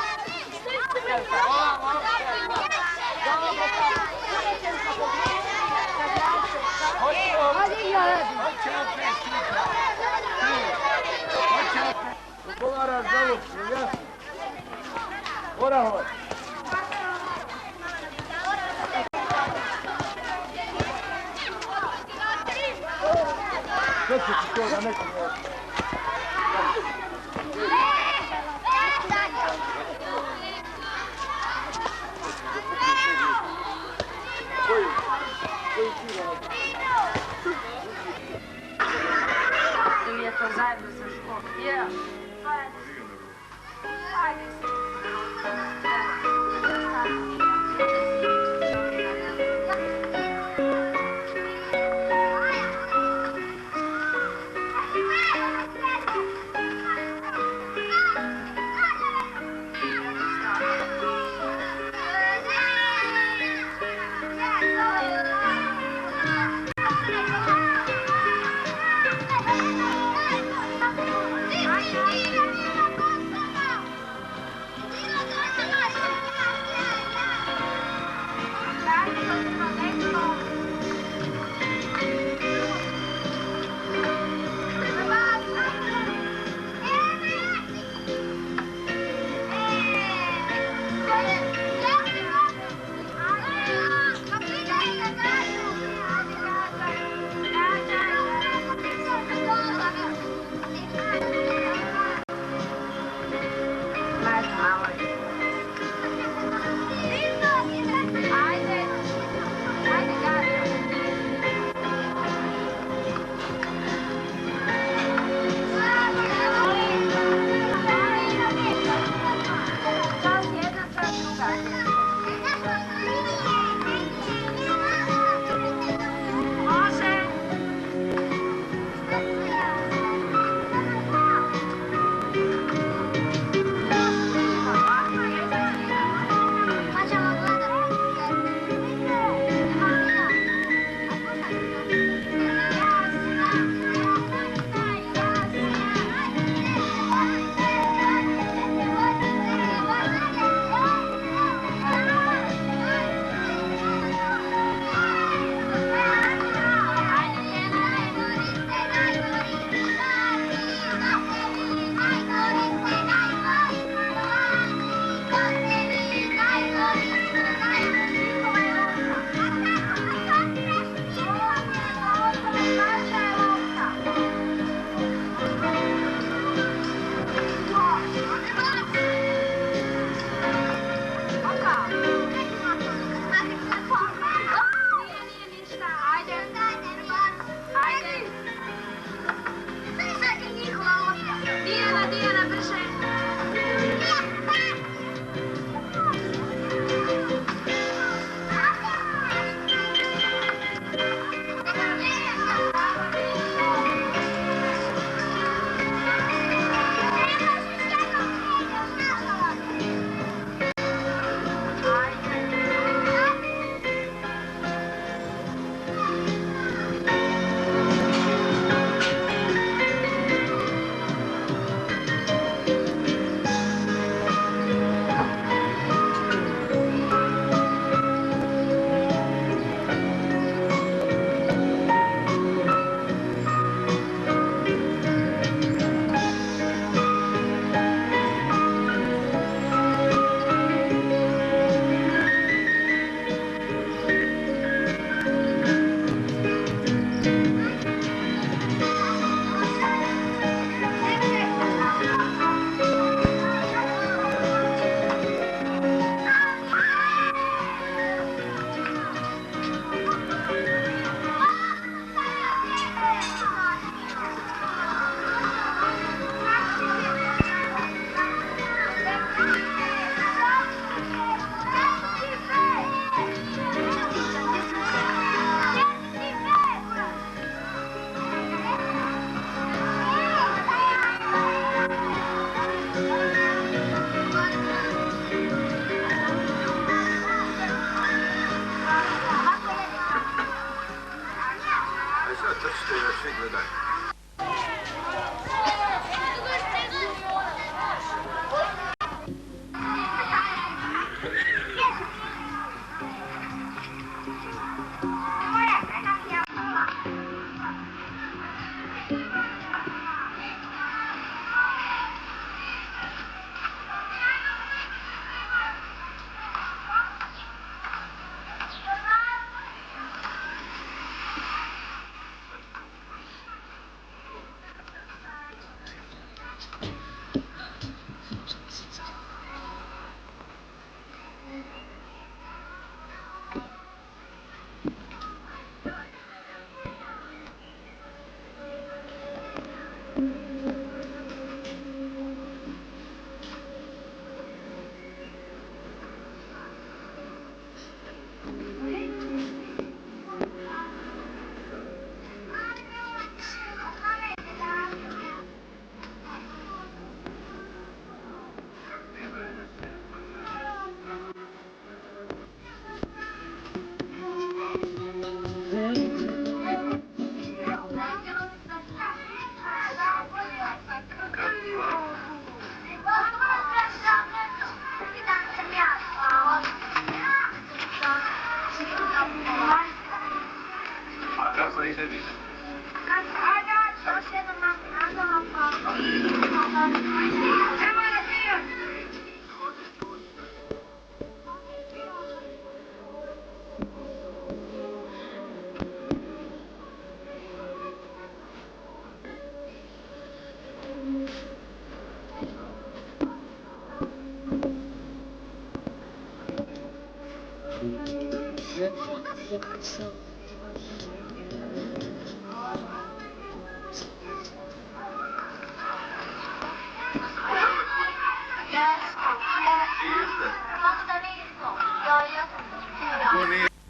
Ugovaraš žalupcu, jasno? Orahova. Sve će ti to da nekom je. Ili je to zajedno sa školom? Ja. Ajde se.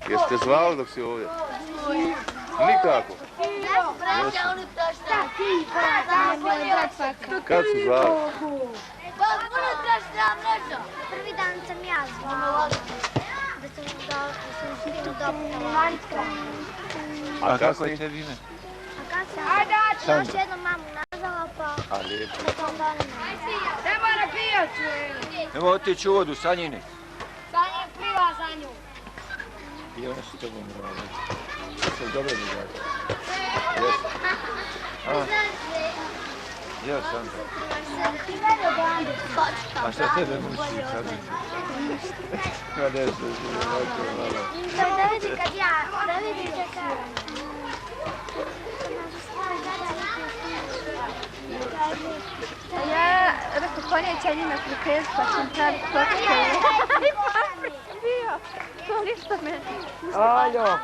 Jeste zvali dok si ovdje? Nikako? Kad su zvali? Prvi dan sam ja zvala. Da sam hitno dobila. A kako je tebi ime? A kad sam još jednom mamu nazvala pa... A lijepo. Ne mora pijac! Nemo otići u vodu, Sanjine. Sanjin pliva za nju. I ona su tobom rada. Jeste dobro mi gledali? Jeste? Ja sam. A šta tebe muči sad? Ma ne se Da vidi kad ja, da vidi čekaj. Ja rekao konje će njima prikreći pa sam pravi kočke. Bio, to ništa me. Aljo!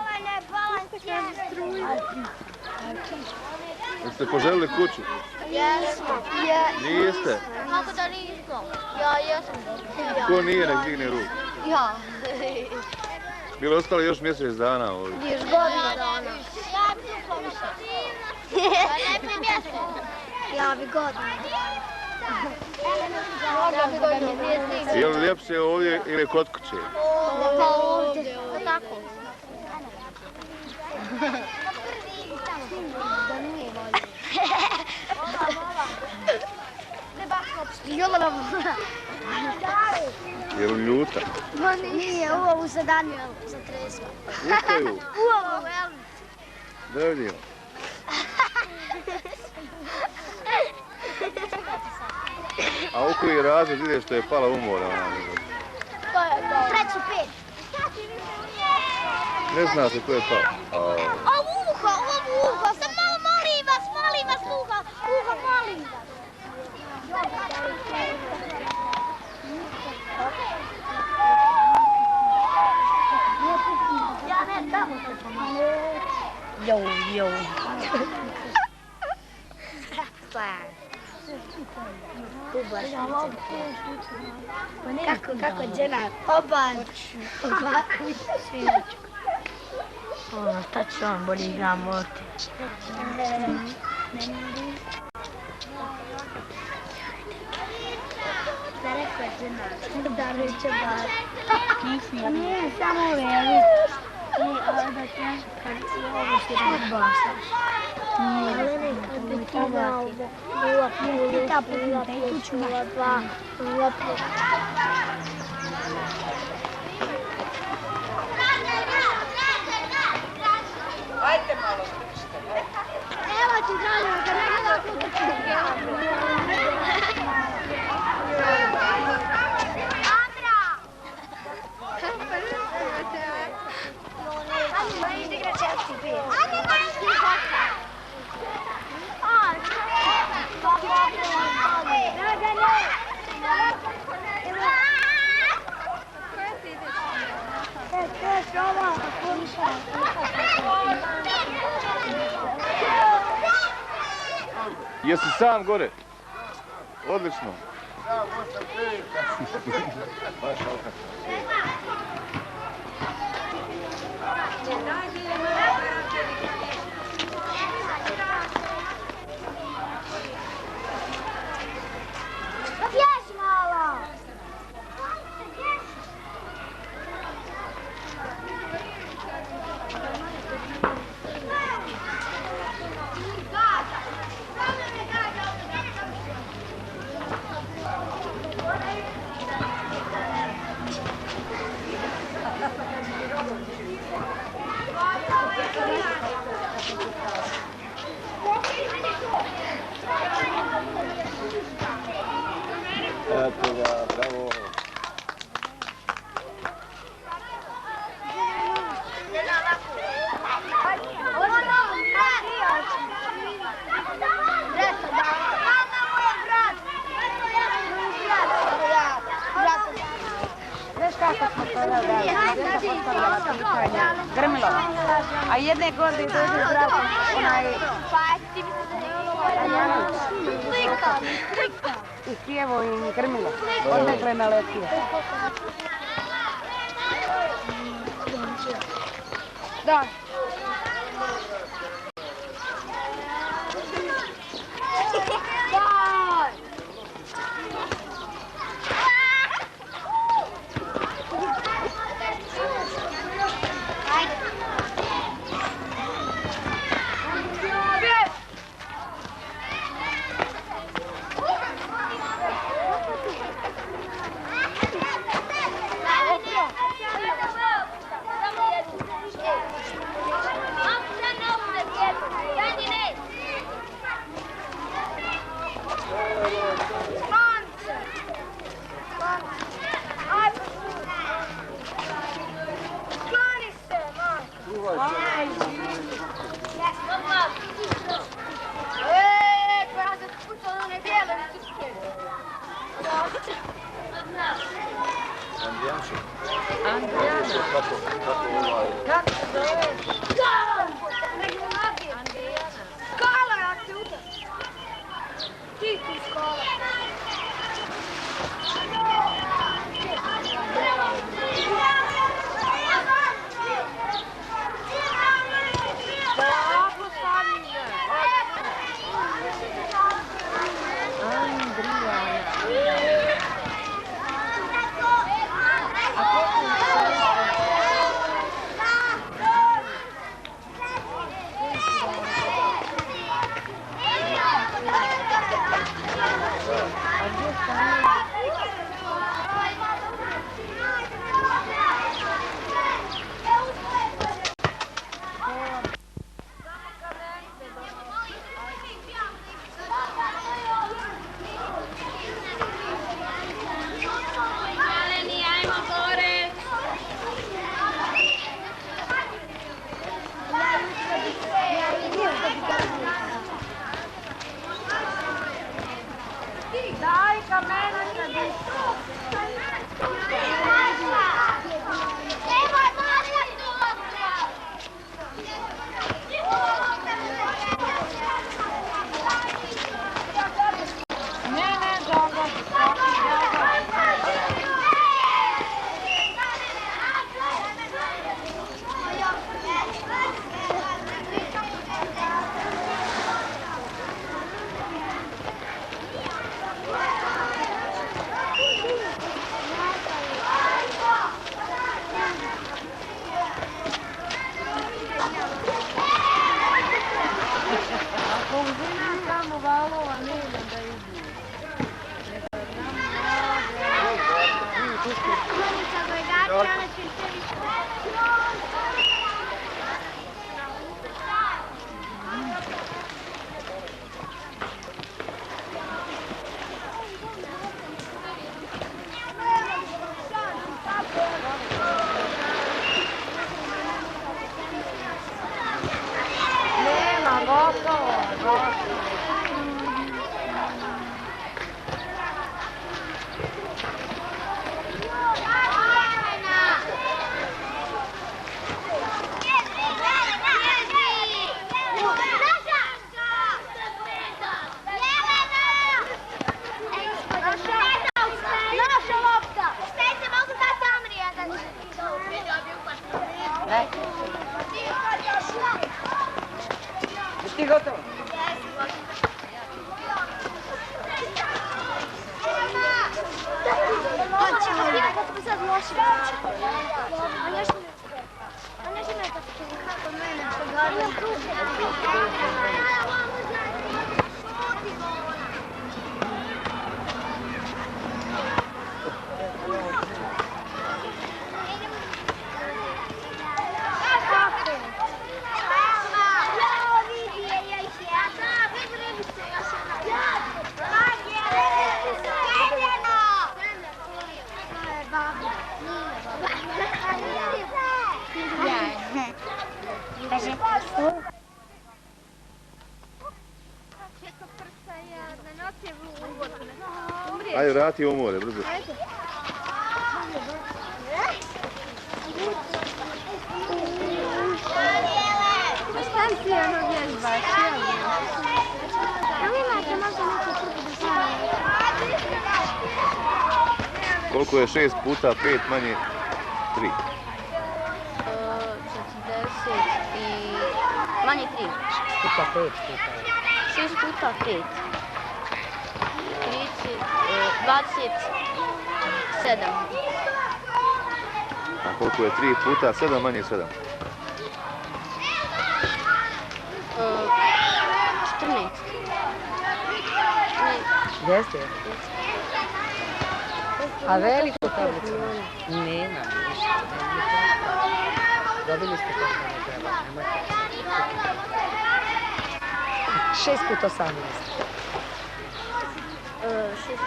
Jeste poželili kuću? Jesmo. Niste? Kako da nismo? Ja jesam. Ko nije, nek digne ruku. Ja. Bilo ostalo još mjesec dana ovdje. Još godina dana. Ja bi duplo više. Ja ne bi mjesec. Ja bi godina. Ja bi godina. Je li ljepše ovdje ili kod kuće? Pa ovdje. Tako. Je li ljuta? Ma nije, u ovu se danio za tresma. U koju? U ovu, evo. Da vidim. A u koji razred ide što je pala umora? Treći pet. Ne zna se ko je pao. Ovo uho, sam malo molim vas, uho, molim vas. Ja ne tamo se pomalim. Jo. Kako džena? Oban. Šta će on, bolje igram ovdje. Da rekao je džena. Da reće bar. Nije samo veli. Da ti ja kad si ovo si razbasa. Nije, kad bi ti dao ovo. Pita i tu ću dva. Ajde malo trčite. Evo ti žalim, da ne gleda kutu. Andra! Ajde, ideš igra Chelsea B. Ajde, majde! Jesi sam gore? Odlično. Pješi malo! Eto ga, bravo. Znaš kako smo to radili? Djeca postavljala pitanja. Grmilo. A jedne godine dođe zdravo onaj... I sjevo im grmilo. Odnekle naletio. Da. Jesi ti gotova? Ajde, vrati u more, brzo. Koliko je 6 puta 5 manje 3? 40 i... manje 3. Puta 5 puta. 6 puta 5. 27. A koliko je 3 puta 7 manje 7? 14. Jeste? A veliku tablicu? Nema ništa. Dobili ste to što ne treba, nemojte. 6 puta 18. 6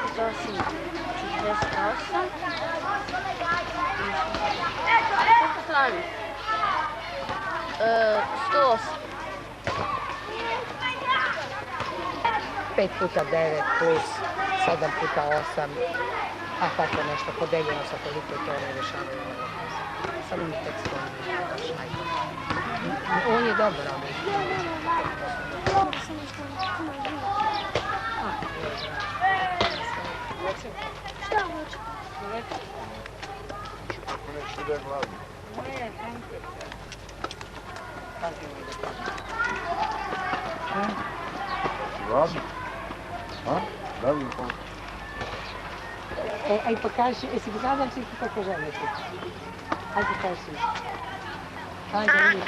puta 8, 48. Koliko strani? 108. 5 puta 9 plus 7 puta 8, a tako nešto podeljeno sa koliko to ne rješavaju ovo. Samo mi tekst on je dobar, ali... Šta hoću? Kako nećeš da je gladno? Ne, tanke. Tanke mi da tanke. Gladno? A? Da li je to? Aj pokaži, jesi pokazam si kako želite? Ajde kaži. Ajde vidi.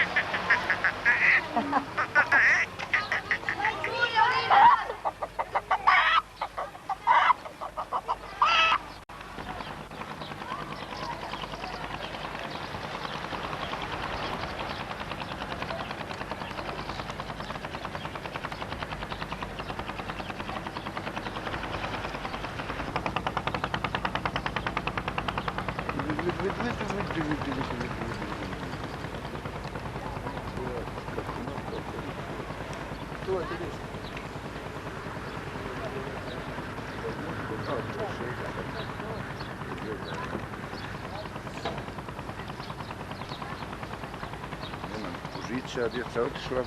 Žića, djeca otišla.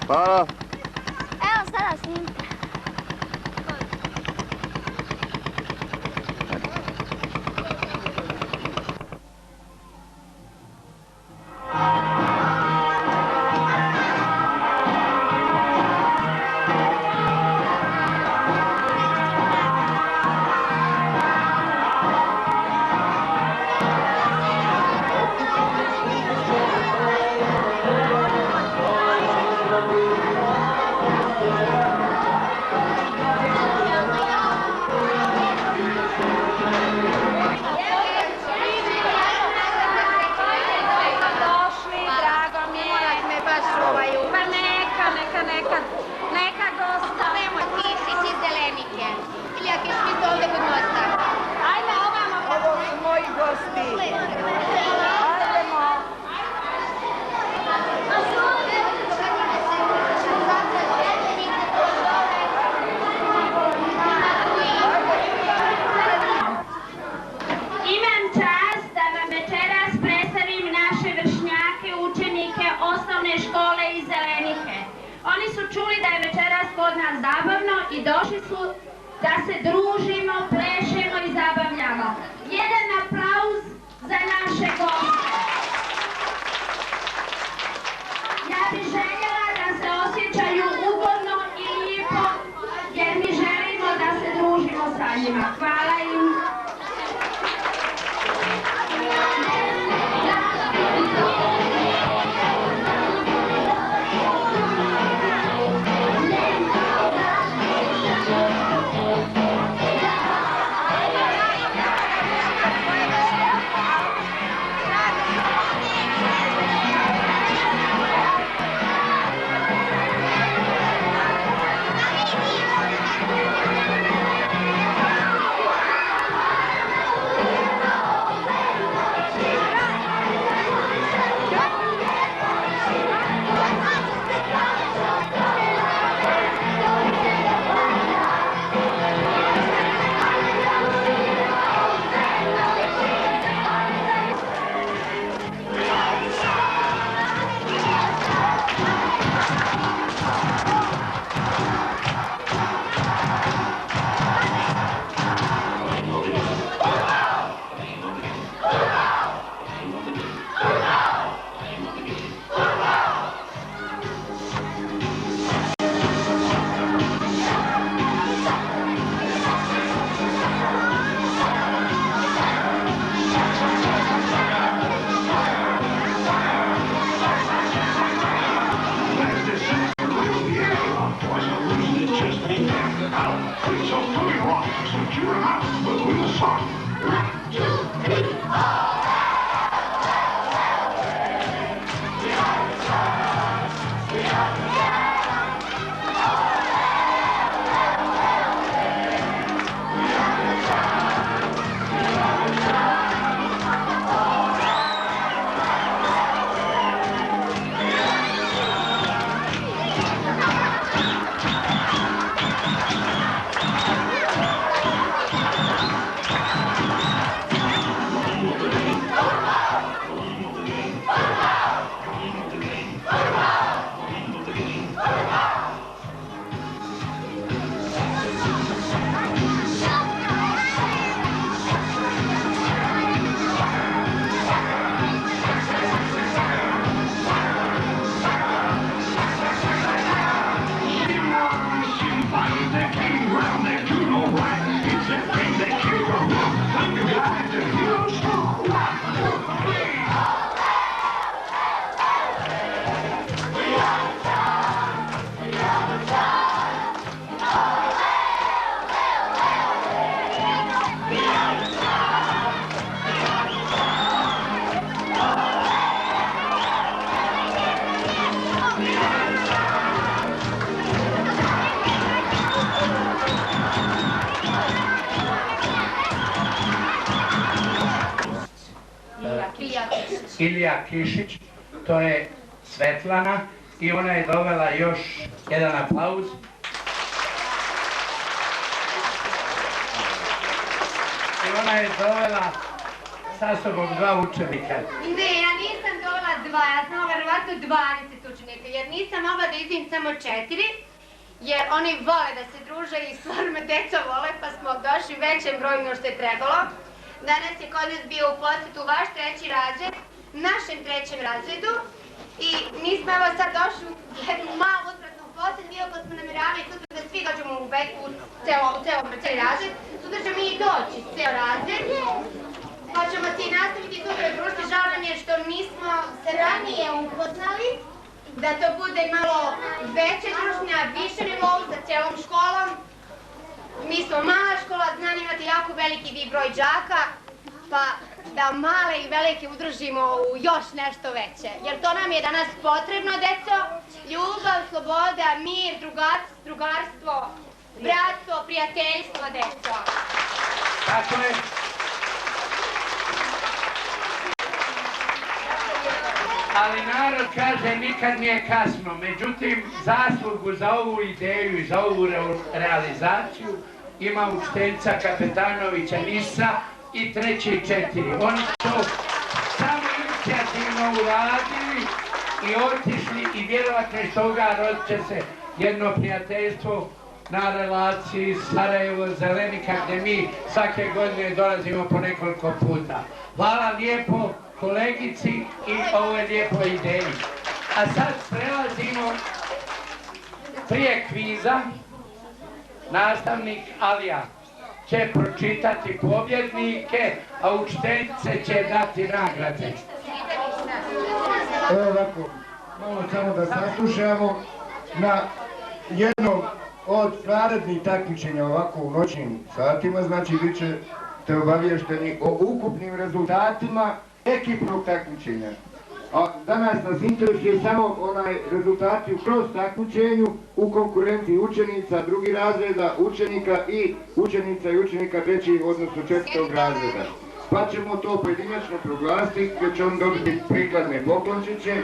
Hvala. Evo sada snimka. kod nas zabavno i došli su da se družimo, plešemo i zabavljamo. Jedan aplauz za naše goste. Ja bih željela da se osjećaju ugodno i lijepo, jer mi želimo da se družimo sa njima. Hvala im. Ilija Kišić, to je Svetlana i ona je dovela još jedan aplauz. I ona je dovela sa sobom 2 učenika. Ne, ja nisam dovela 2, ja sam verovatno 20 učenika, jer nisam mogla da izvijem samo 4, jer oni vole da se druže i stvarno me deca vole, pa smo došli većem broju nego što je trebalo. Danas je kod nas bio u posjetu vaš 3. razred, našem 3. razredu i mi smo evo sad došli u jednu malu uzvratnu posjet, iako smo namiravali sutra da svi dođemo u cijeli razred, sutra ćemo i doći cijel razred, pa ćemo se i nastaviti sutra društvo. Žao nam je što nismo se ranije upoznali, da to bude malo veće društvo, više nivou sa cijelom školom. Mi smo mala škola, znam imate jako veliki vi broj đaka, pa da male i velike udružimo u još nešto veće. Jer to nam je danas potrebno, deco. Ljubav, sloboda, mir, drugarstvo, bratstvo, prijateljstvo, deco. Tako je. Ali narod kaže nikad nije kasno, međutim zaslugu za ovu ideju i za ovu realizaciju ima učiteljica Kapetanovića Nisa i 3. i 4. Oni su samo inicijativno uradili i otišli i vjerovatno iz toga rodit će se jedno prijateljstvo na relaciji Sarajevo-Zelenika gdje mi svake godine dolazimo po nekoliko puta. Hvala lijepo kolegici i ovoj lijepoj ideji. A sad prelazimo prije kviza. Nastavnik Alija će pročitati pobjednike, a učiteljice će dati nagrade. Evo ovako, malo samo da saslušamo na jednom od narednih takmičenja ovako u noćnim satima, znači vi ćete obavješteni o ukupnim rezultatima ekipnog takmičenja. A danas nas interesuje samo rezultati kroz takmičenju u konkurenciji učenica drugih razreda, učenika i učenica i učenika trećih, odnosno četvrtog razreda. Pa ćemo to pojedinačno proglasiti, gdje će on dobiti prikladne poklončiće,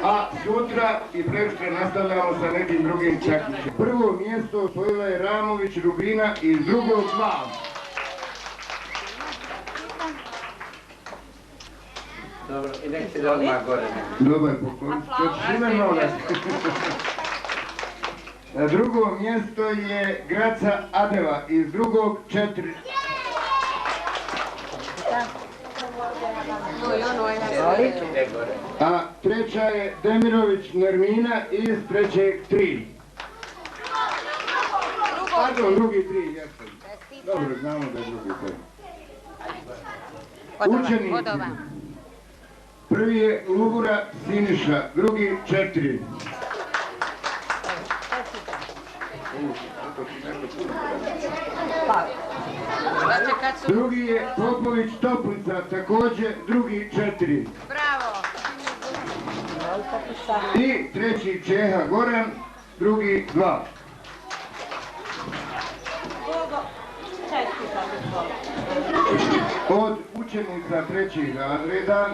a sutra i prekosutra nastavljamo sa nekim drugim takmičenjem. Prvo mjesto osvojila je Ramović Rubina iz drugog klasa. Dobro, i nek se da odmah gore. Dobar poklon. Drugo mjesto je Graca Adela iz drugog 4. A treća je Demirović Nermina iz trećeg 3. Pardon, drugi 3, jesam. Dobro, znamo da je drugi 3. Učenici. Prvi je Lugura Siniša, drugi 4. Drugi je Popović Toplica, također drugi 4. Bravo! I treći Čeha Goran, drugi 2. Od učenica trećih razreda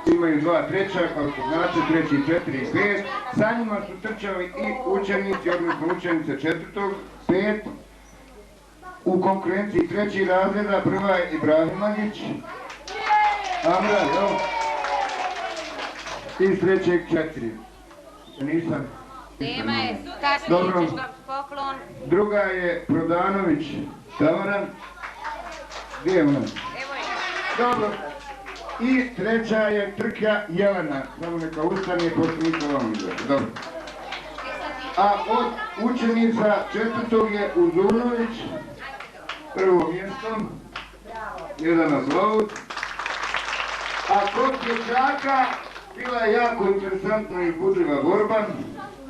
imaju 2 treća, kao što znate, treći 4 i 5. Sa njima su trčali i učenici, odnosno učenice četvrtog, 5. U konkurenciji trećih razreda prva je Ibrahimović. Amra, jel? Iz trećeg 4. Nisam. Tema je, kasnije ćeš dobiti poklon. Druga je Prodanović Tamara. Gdje je ona? Evo je. Dobro. I treća je Trka Jelena. Samo neka ustane, pošto nisam vam izgleda. Dobro. A od učenica četvrtog je Uzunović. Prvo mjesto. Jedan aplauz. A kod dječaka bila je jako interesantna i budljiva borba.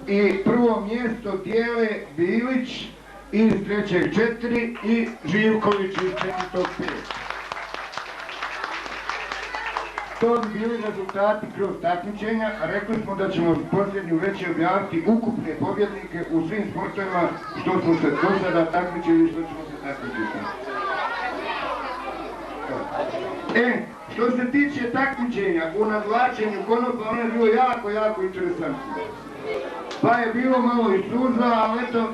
I prvo mjesto dijele Bilić iz trećeg 4 i Živković iz četvrtog 5. To bi bili rezultati kroz takmičenja, a rekli smo da ćemo posljednju već objaviti ukupne pobjednike u svim sportovima što smo se do sada takmičili i što ćemo se takmičiti. Što se tiče takmičenja u nadvlačenju konopa, ono je bilo jako interesantno. Pa je bilo malo i suza, ali eto,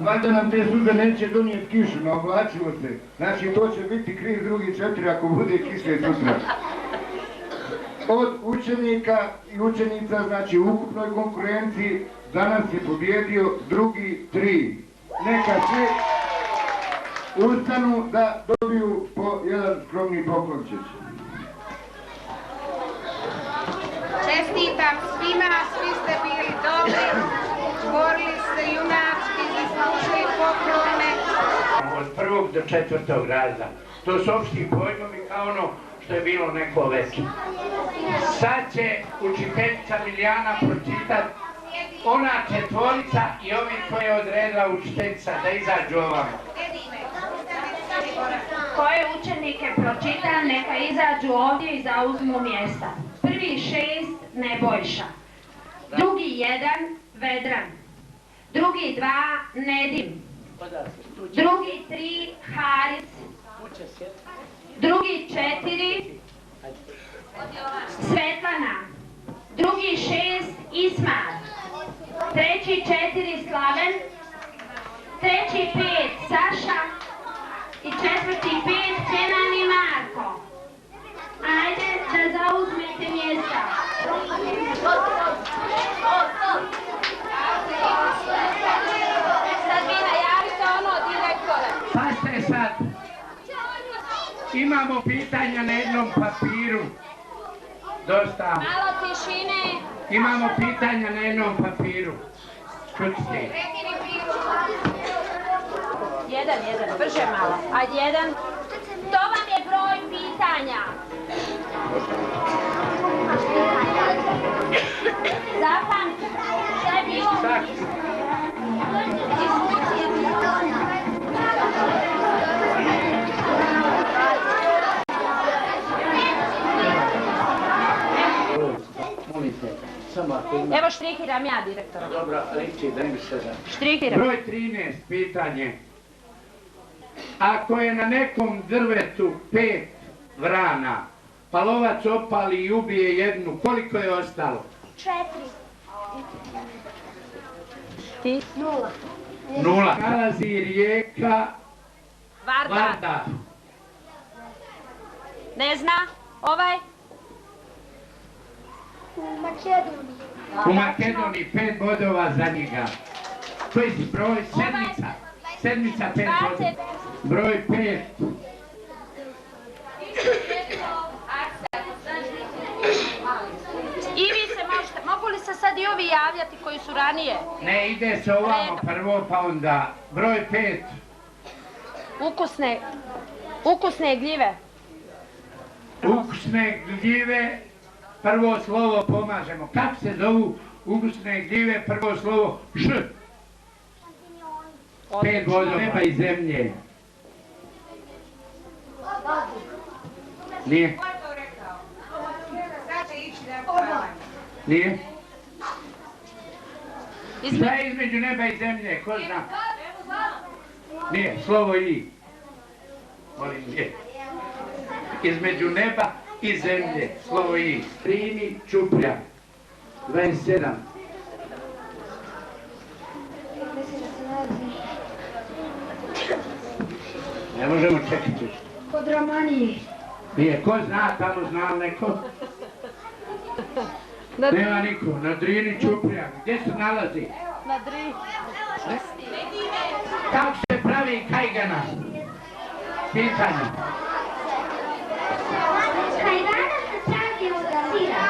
valjda nam te suze neće donijeti kišu, naoblačilo se. Znači, to će biti kriv drugi 4 ako bude kiše sutra. Od učenika i učenica, znači u ukupnoj konkurenciji, danas je pobjedio drugi 3. Neka svi ustanu da dobiju po jedan skromni poklončić. Čestitam svima, svi ste bili dobri, borili ste junački, zaslužili poklone. Od 1. do 4. razreda. To su opšti pojmovi kao ono što je bilo neko večer. Sad će učiteljica Milijana pročitati ona četvorica i ovi koje je odredila učiteljica da izađu ovamo. Koje učenike pročitam, neka izađu ovdje i zauzmu mjesta. Prvi 6 Nebojša, drugi 1 Vedran, drugi 2 Nedim, drugi 3 Haric, drugi 4 Svetlana, drugi 6 Ismail, treći 4 Slaven, treći 5 Saša i četvrti 5 Kenan i Marko. Ajde da zauzmete mjesta. Imamo pitanja na jednom papiru. Dosta. Malo tišine. Imamo pitanja na jednom papiru. Čutite. Jedan, brže malo. Ajde, jedan. To vam je broj pitanja. Zapamti. Šta je bilo? Evo štrikiram ja, direktora. Dobro, liči da mi se da. Štrikiram. Broj 13, pitanje. Ako je na nekom drvetu 5 vrana, pa lovac opali i ubije jednu, koliko je ostalo? 4. Ti? 0. Nalazi rijeka Vardar. Ne zna? Ovaj? U Makedoniji. U Makedoniji 5 bodova za njega. Koji si broj? Sedmica 5 bodova. Broj 5. I vi se možete, mogu li se sad i ovi javljati koji su ranije? Ne, ide se ovamo prvo pa onda. Broj 5. Ukusne gljive. Ukusne gljive, prvo slovo pomažemo. Kako se zovu ukusne gljive, prvo slovo Š? 5 bodova neba i zemlje. Nije? Nije? Šta je između neba i zemlje? Ko zna? Nije, slovo I. Molim, nije. Između neba i zemlje, slovo I. Trini Čuprija. 27. Ne možemo čekati. Kod Romanije. Nije, ko zna, tamo zna neko? Nema niko, na Drini Čuprija. Gdje se nalazi? Na Drini. Kako se pravi kajgana? Pitanje. Kajgana se pravi od sira.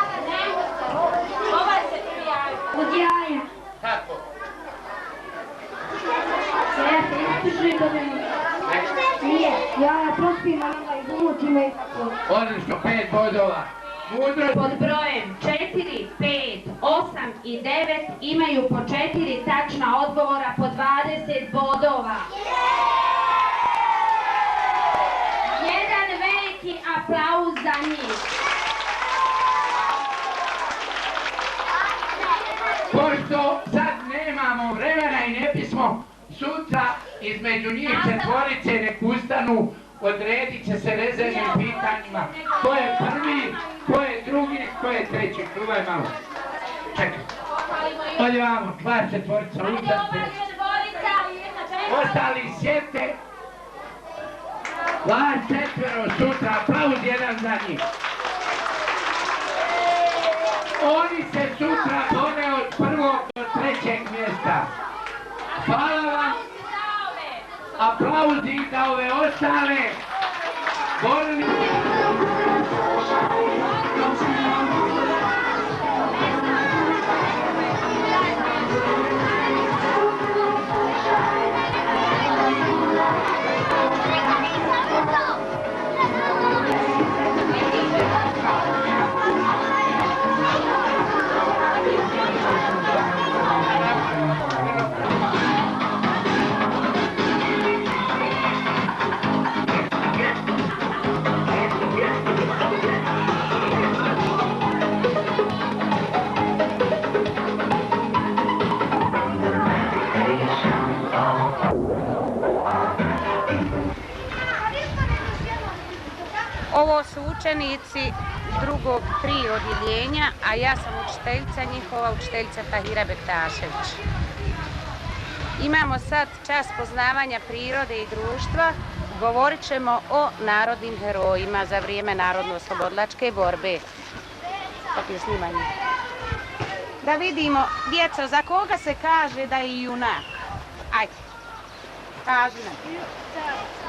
Ovaj se prijavio. Od jaja. Kako? Ja se ispišujem da ne može. Nije, jaja prospima i glutima i tako. Odlično, 5 bodova. Mudro. Pod brojem 4, 5, 8 i 9 imaju po 4 tačna odgovora po 20 bodova. Jedan veliki aplauz za njih. Pošto sad nemamo vremena i ne bismo sutra između njih četvorice nek ustanu, odredit će se rezervnim pitanjima. Ko je prvi, ko je drugi, ko je treći. Čuvaj malo. Čekaj. Ovdje vamo, 2 četvorica ustate. Ostali sjete. 2 četvero sutra, aplauz jedan za njih. Oni se sutra bore od 1. do 3. mjesta. Hvala vam. Aplauzi za ove ostale. Borili. Ovo su učenici drugog 3 odjeljenja, a ja sam učiteljica njihova, učiteljica Tahira Bektašević. Imamo sad čas poznavanja prirode i društva. Govorit ćemo o narodnim herojima za vrijeme narodno-oslobodilačke borbe. Kako je snimanje? Da vidimo, djeco, za koga se kaže da je junak? Ajde, kaži nam.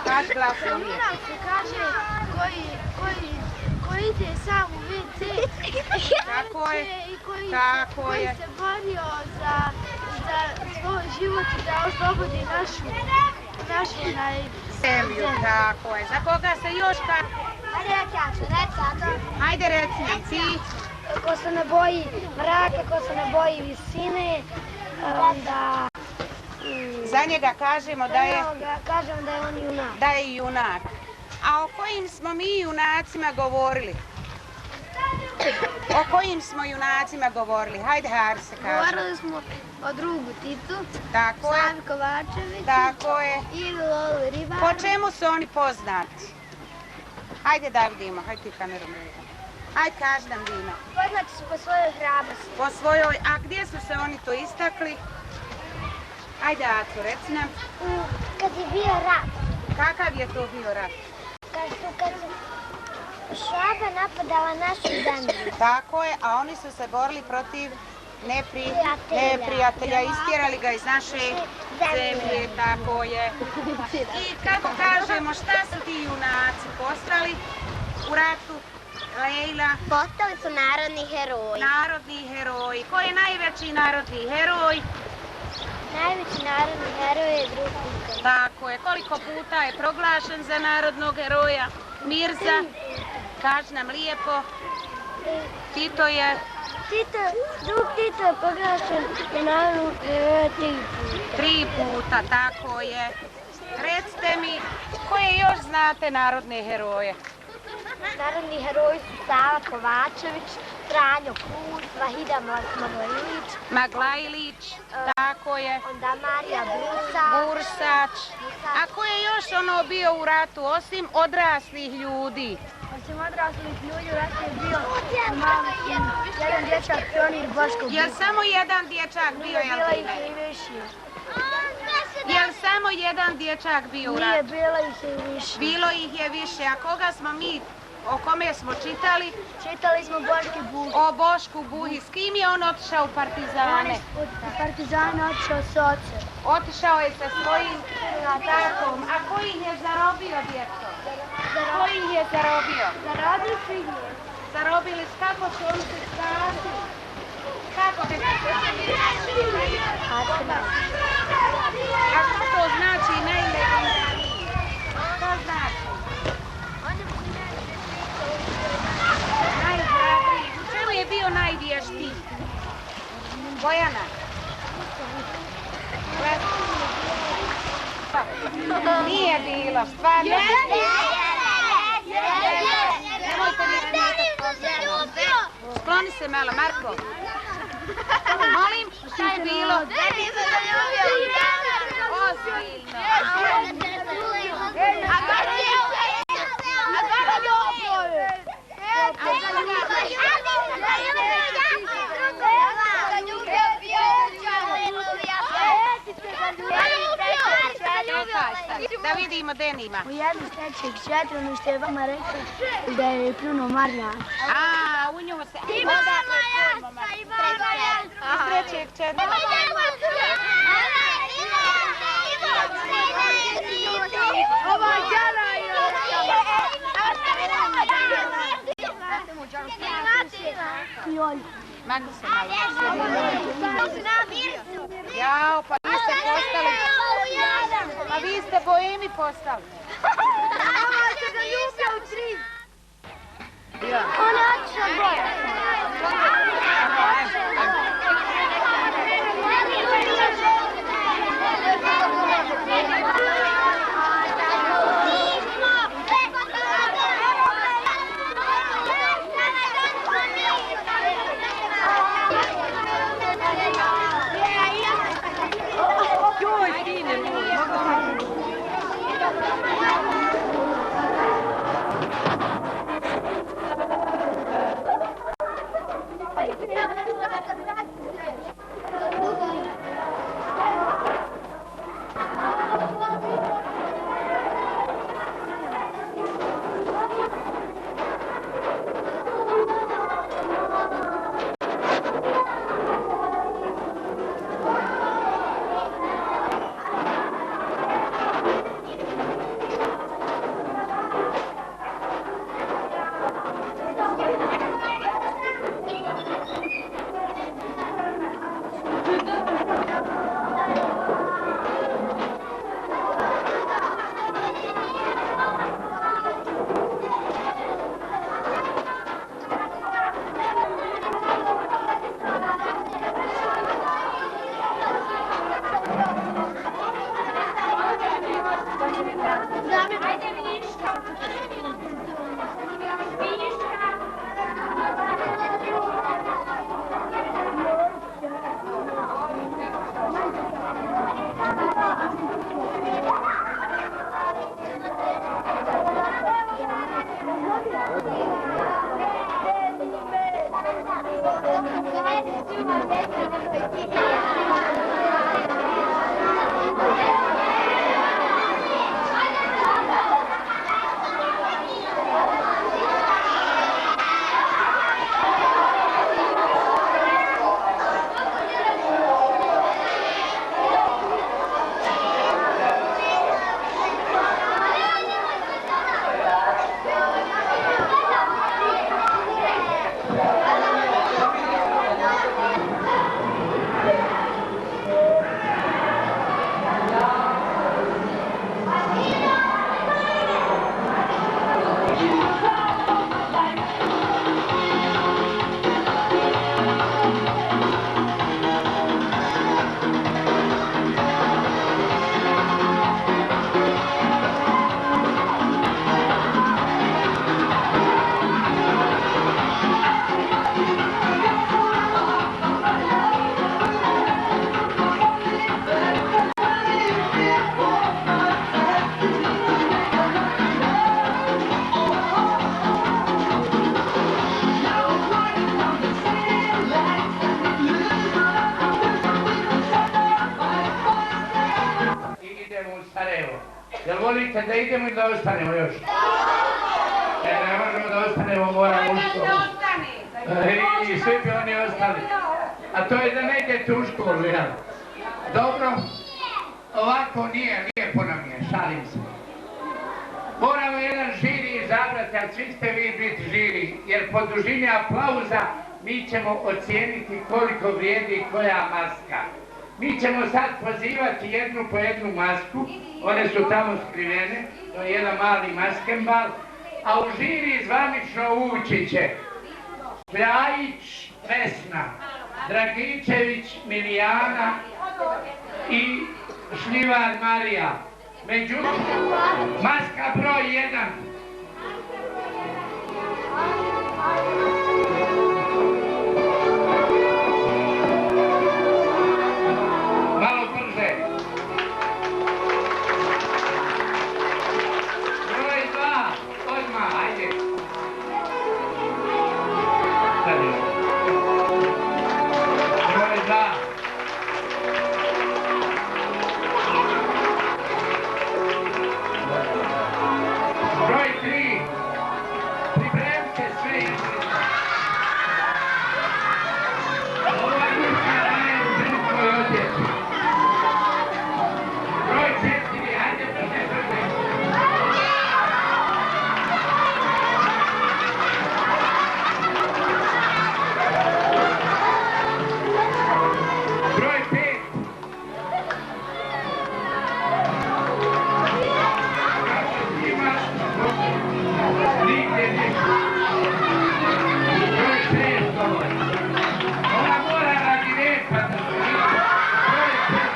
Kaži glasom. Junak se kaže koji ide sam u WC. Tako je. I koji je. se borio za svoj život i da oslobodi našu zemlju. Tako je. Za koga se još Ajde, reci. Hajde, reci nam ti. Ko se ne boji mraka, ko se ne boji visine, onda... Za njega kažemo da je... Kažemo da je on junak. Da je junak. A o kojim smo mi junacima govorili? O kojim smo junacima govorili? Hajde, Harise, kažemo. Govorili smo o drugu Titu, Tako je. Slavi Kovačeviću Tako je. I Loli Ribaru. Po čemu su oni poznati? Hajde da vidimo, hajde ti kameru gledam. Hajde, kaži nam, Dina. Poznati su po svojoj hrabrosti. Po svojoj, a gdje su se oni to istakli? Hajde, Aco, reci nam. Kad je bio rat. Kakav je to bio rat? Kad su Švaba napadala našu zemlju. Tako je, a oni su se borili protiv neprijatelja, istjerali ga iz naše zemlje, tako je. I kako kažemo, šta su ti junaci postali u ratu? Lejla? Postali su narodni heroji. Narodni heroji. Ko je najveći narodni heroj? Najveći narodni heroj je Drug Tito. Tako je. Koliko puta je proglašen za narodnog heroja? Mirza? Kaži nam lijepo. Tito je... Drug Tito je proglašen za narodnog heroja 3 puta. 3 puta, tako je. Recite mi, koje još znate narodne heroje? Narodni heroji su Sava Kovačević, Franjo Kuć, Vahida Maglajlić, tako je. Onda Marija Bursač. A ko je još ono bio u ratu, osim odraslih ljudi? Osim odraslih ljudi u ratu je bio jedan dječak, pionir Boško Buhić. Jel samo jedan dječak bio, jel Dine? Jel samo jedan dječak bio u ratu? Nije, bilo ih je više. Bilo ih je više, a koga smo mi, o kome smo čitali? Čitali smo Boški Buhić. O Bošku Buhić. S kim je on otišao u partizane? U partizane otišao s ocem. Otišao je sa svojim tatom. A ko ih je zarobio, djeco? Ko ih je zarobio? Zarobili su ih. Zarobili su, kako će oni se spasiti? Kako će se spasiti? A što to znači najlegalniji? Što znači? Najhrabriji. U čemu je bio najvještiji? Bojana? Nije bilo, stvarno. Nemojte mi smetati. Skloni se malo, Marko. Molim, šta je bilo? Ozbiljno. Da vidimo Denima. U jednu stečeg četvenu što je vama rekla da je pljunuo Marjan. A, u nju se... I mama jasna, i mama jasna. Iz trećeg četvena. Ovo je djela Mako se malo. Jao, pa vi ste postali... Pa vi ste boemi postali. Mama se ga ljubio u 3. Ona je otišla gore. Sarajevo. Jel volite da idemo ili da ostanemo još? Ne možemo da ostanemo, moramo uško. I svi bi oni ostali. A to je da ne idete u školu, jel? Dobro, ovako nije lijepo nam je, šalim se. Moramo jedan žiri izabrati, ali svi ste vi biti žiri, jer po dužini aplauza mi ćemo ocijeniti koliko vrijedi koja maska. Mi ćemo sad pozivati jednu po jednu masku, one su tamo skrivene, to je jedan mali maskembal, a u žiri zvanično ući će Pljajić Vesna, Dragičević Milijana i Šljivar Marija. Međutim, maska broj 1. Malo brže. Broj 2, odmah, ajde. Broj 2. Broj 3. Pripremite sve izgleda. Ova ruka daje u ženskoj odjeći. Broj 4. Hajde brže, brže. Broj 5. Nigdje ništa. Broj 6 ovo je. Ona mora radi repa da se vidi. Broj 5.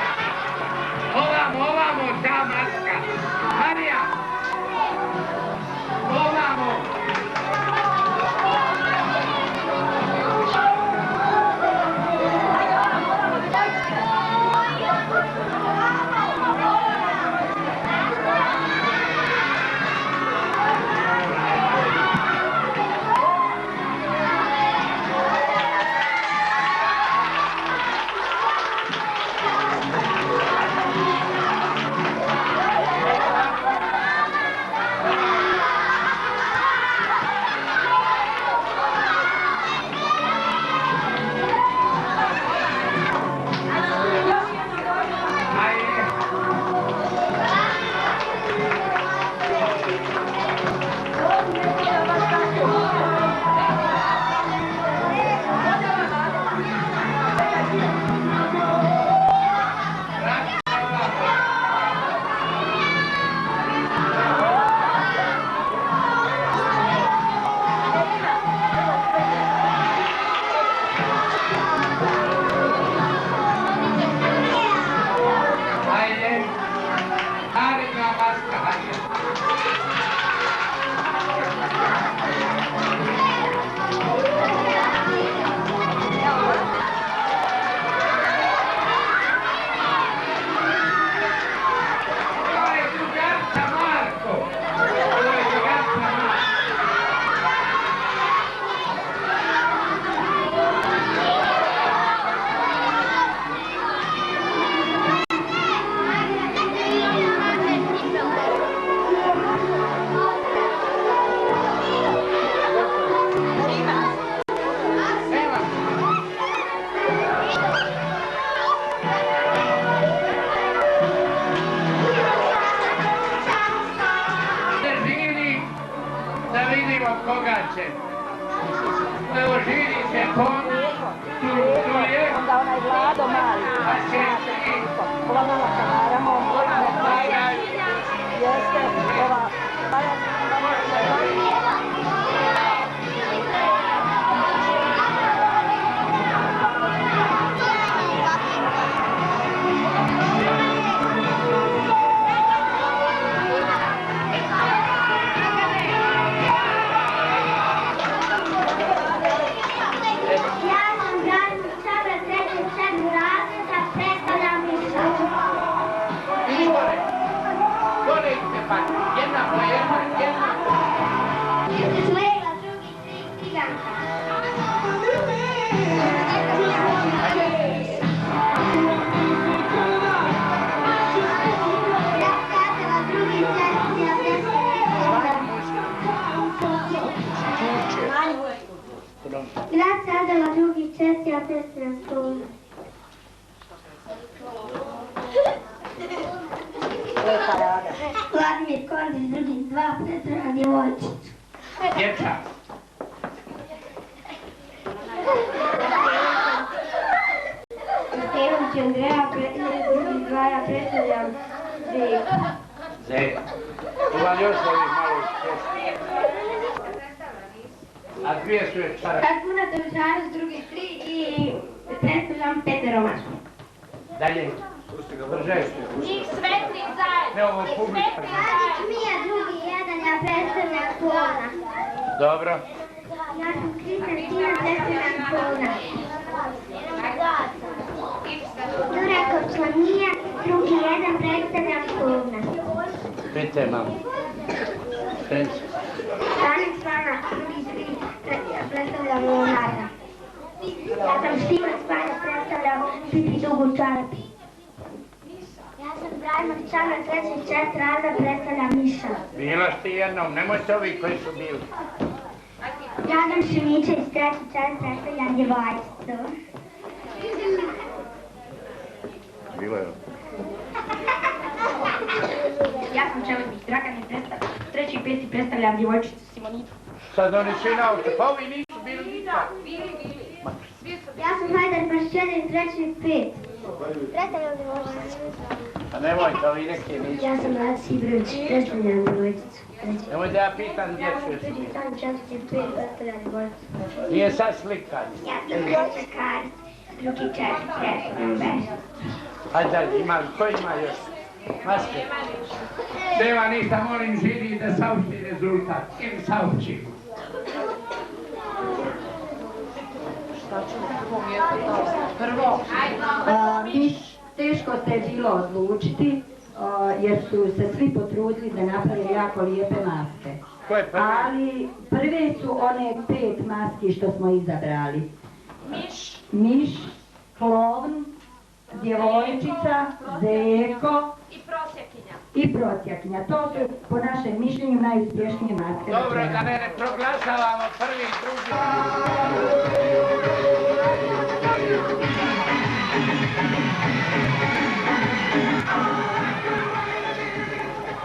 Ovamo, ta maska. Marija. Ovamo. Koga će? Evo žiri se kon, tu je. Onda onaj Vlado mali. A četiri. Ova mala kamaramo. Jeste, ova... Ja Vladimir Kordić, drugi 2, predstavljam djevojčicu. Dječak. Stevović Andreja, drugi 2, ja predstavljam Zeku. Zeku. Ima li još ovih malo češće? A dvije su je čara. Kakuna Tomičarac, drugi 3 i predstavljam Peter Romaš. Dalje. Brže. Njih svetli zajedno. Ne, ovo publika. Mija, drugi 1, ja predstavljam Polna. Dobro. Ja sam Kristina, predstavljam Polna. Durakovča Mija, drugi 1, predstavljam Polna. Pite, mamo. Štenci. Stanik Svana, drugi 3, predstavljam Leonarda. Ja sam Štima Svana, predstavljam Pipi Dugu Čarapi. Ja sam Brajmar Čana, treći 4 razda, predstavljam Miša. Bilaš ti jednom, nemojte ovi koji su bili. Ja sam Šimića iz treći 4, predstavljam djevojčicu. Bilo je. Ja sam Čeletić Dragan i treći 5 predstavljam djevojčicu Simonitu. Sad oni svi nauče, pa ovi nisu bili nikak. Bili. Ja sam Hajdar Pašćedin, treći 5. Predstavljam djevojčicu. A nemojte, ovi neki nisu. Ja sam Nasi Ibrović, predstavljam djevojčicu. Nemoj da ja pitam djecu jesu bili. Ja sam četvrti 5, predstavljam djevojčicu. Nije sad slikanje. Ja sam Goća Karić, drugi 4, predstavljam Bešicu. Hajde dalje, ima li, ko ima još? Maske. Nema ništa, molim žiri da saopšti rezultat. Ili saopći. Šta ćemo prvo mjesto? Prvo. Teško se je bilo odlučiti, jer su se svi potrudili da naprave jako lijepe maske. Ko je prvi? Ali prve su one 5 maski što smo izabrali. Miš, klovn, djevojčica, Zeko i prosjakinja. To su po našem mišljenju najuspješnije maske. Dobro, da ne proglašavamo prvi i drugi.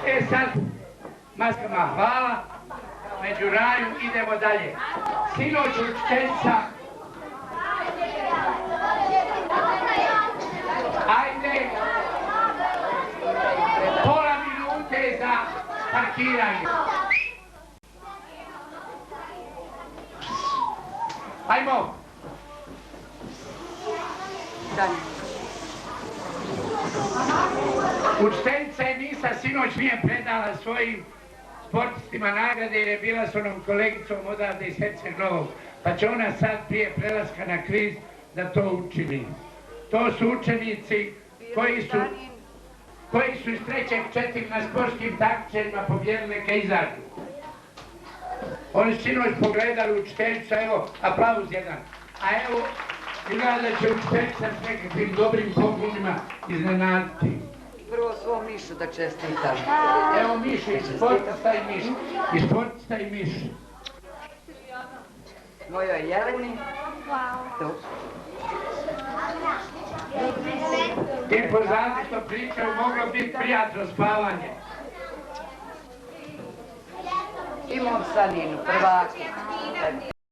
E sad, maskama hvala, među raju idemo dalje. Sinoć učiteljica. Ajde, pola minute za parkiranje. Ajmo. Učiteljica Enisa sinoć nije predala svojim sportistima nagrade jer je bila s onom kolegicom odavde iz Herceg Novog. Pa će ona sad prije prelaska na kviz da to učini. To su učenici koji su iz 3.4. na sportskim takmičenjima pobjedili, neka izađu. Oni su sinoć pogledali učiteljicu, evo, aplauz jedan. A evo, izgleda da će učiteljica s nekakvim dobrim poklonima iznenaditi. Prvo svom Mišu da čestitam. Evo Miša, iz sportista i Miš. Iz sportista i Miš. Mojoj Jeleni. Tu. Ti poznati što pričaju, moglo biti prijatno spavanje. I mom Saninu, prvaki.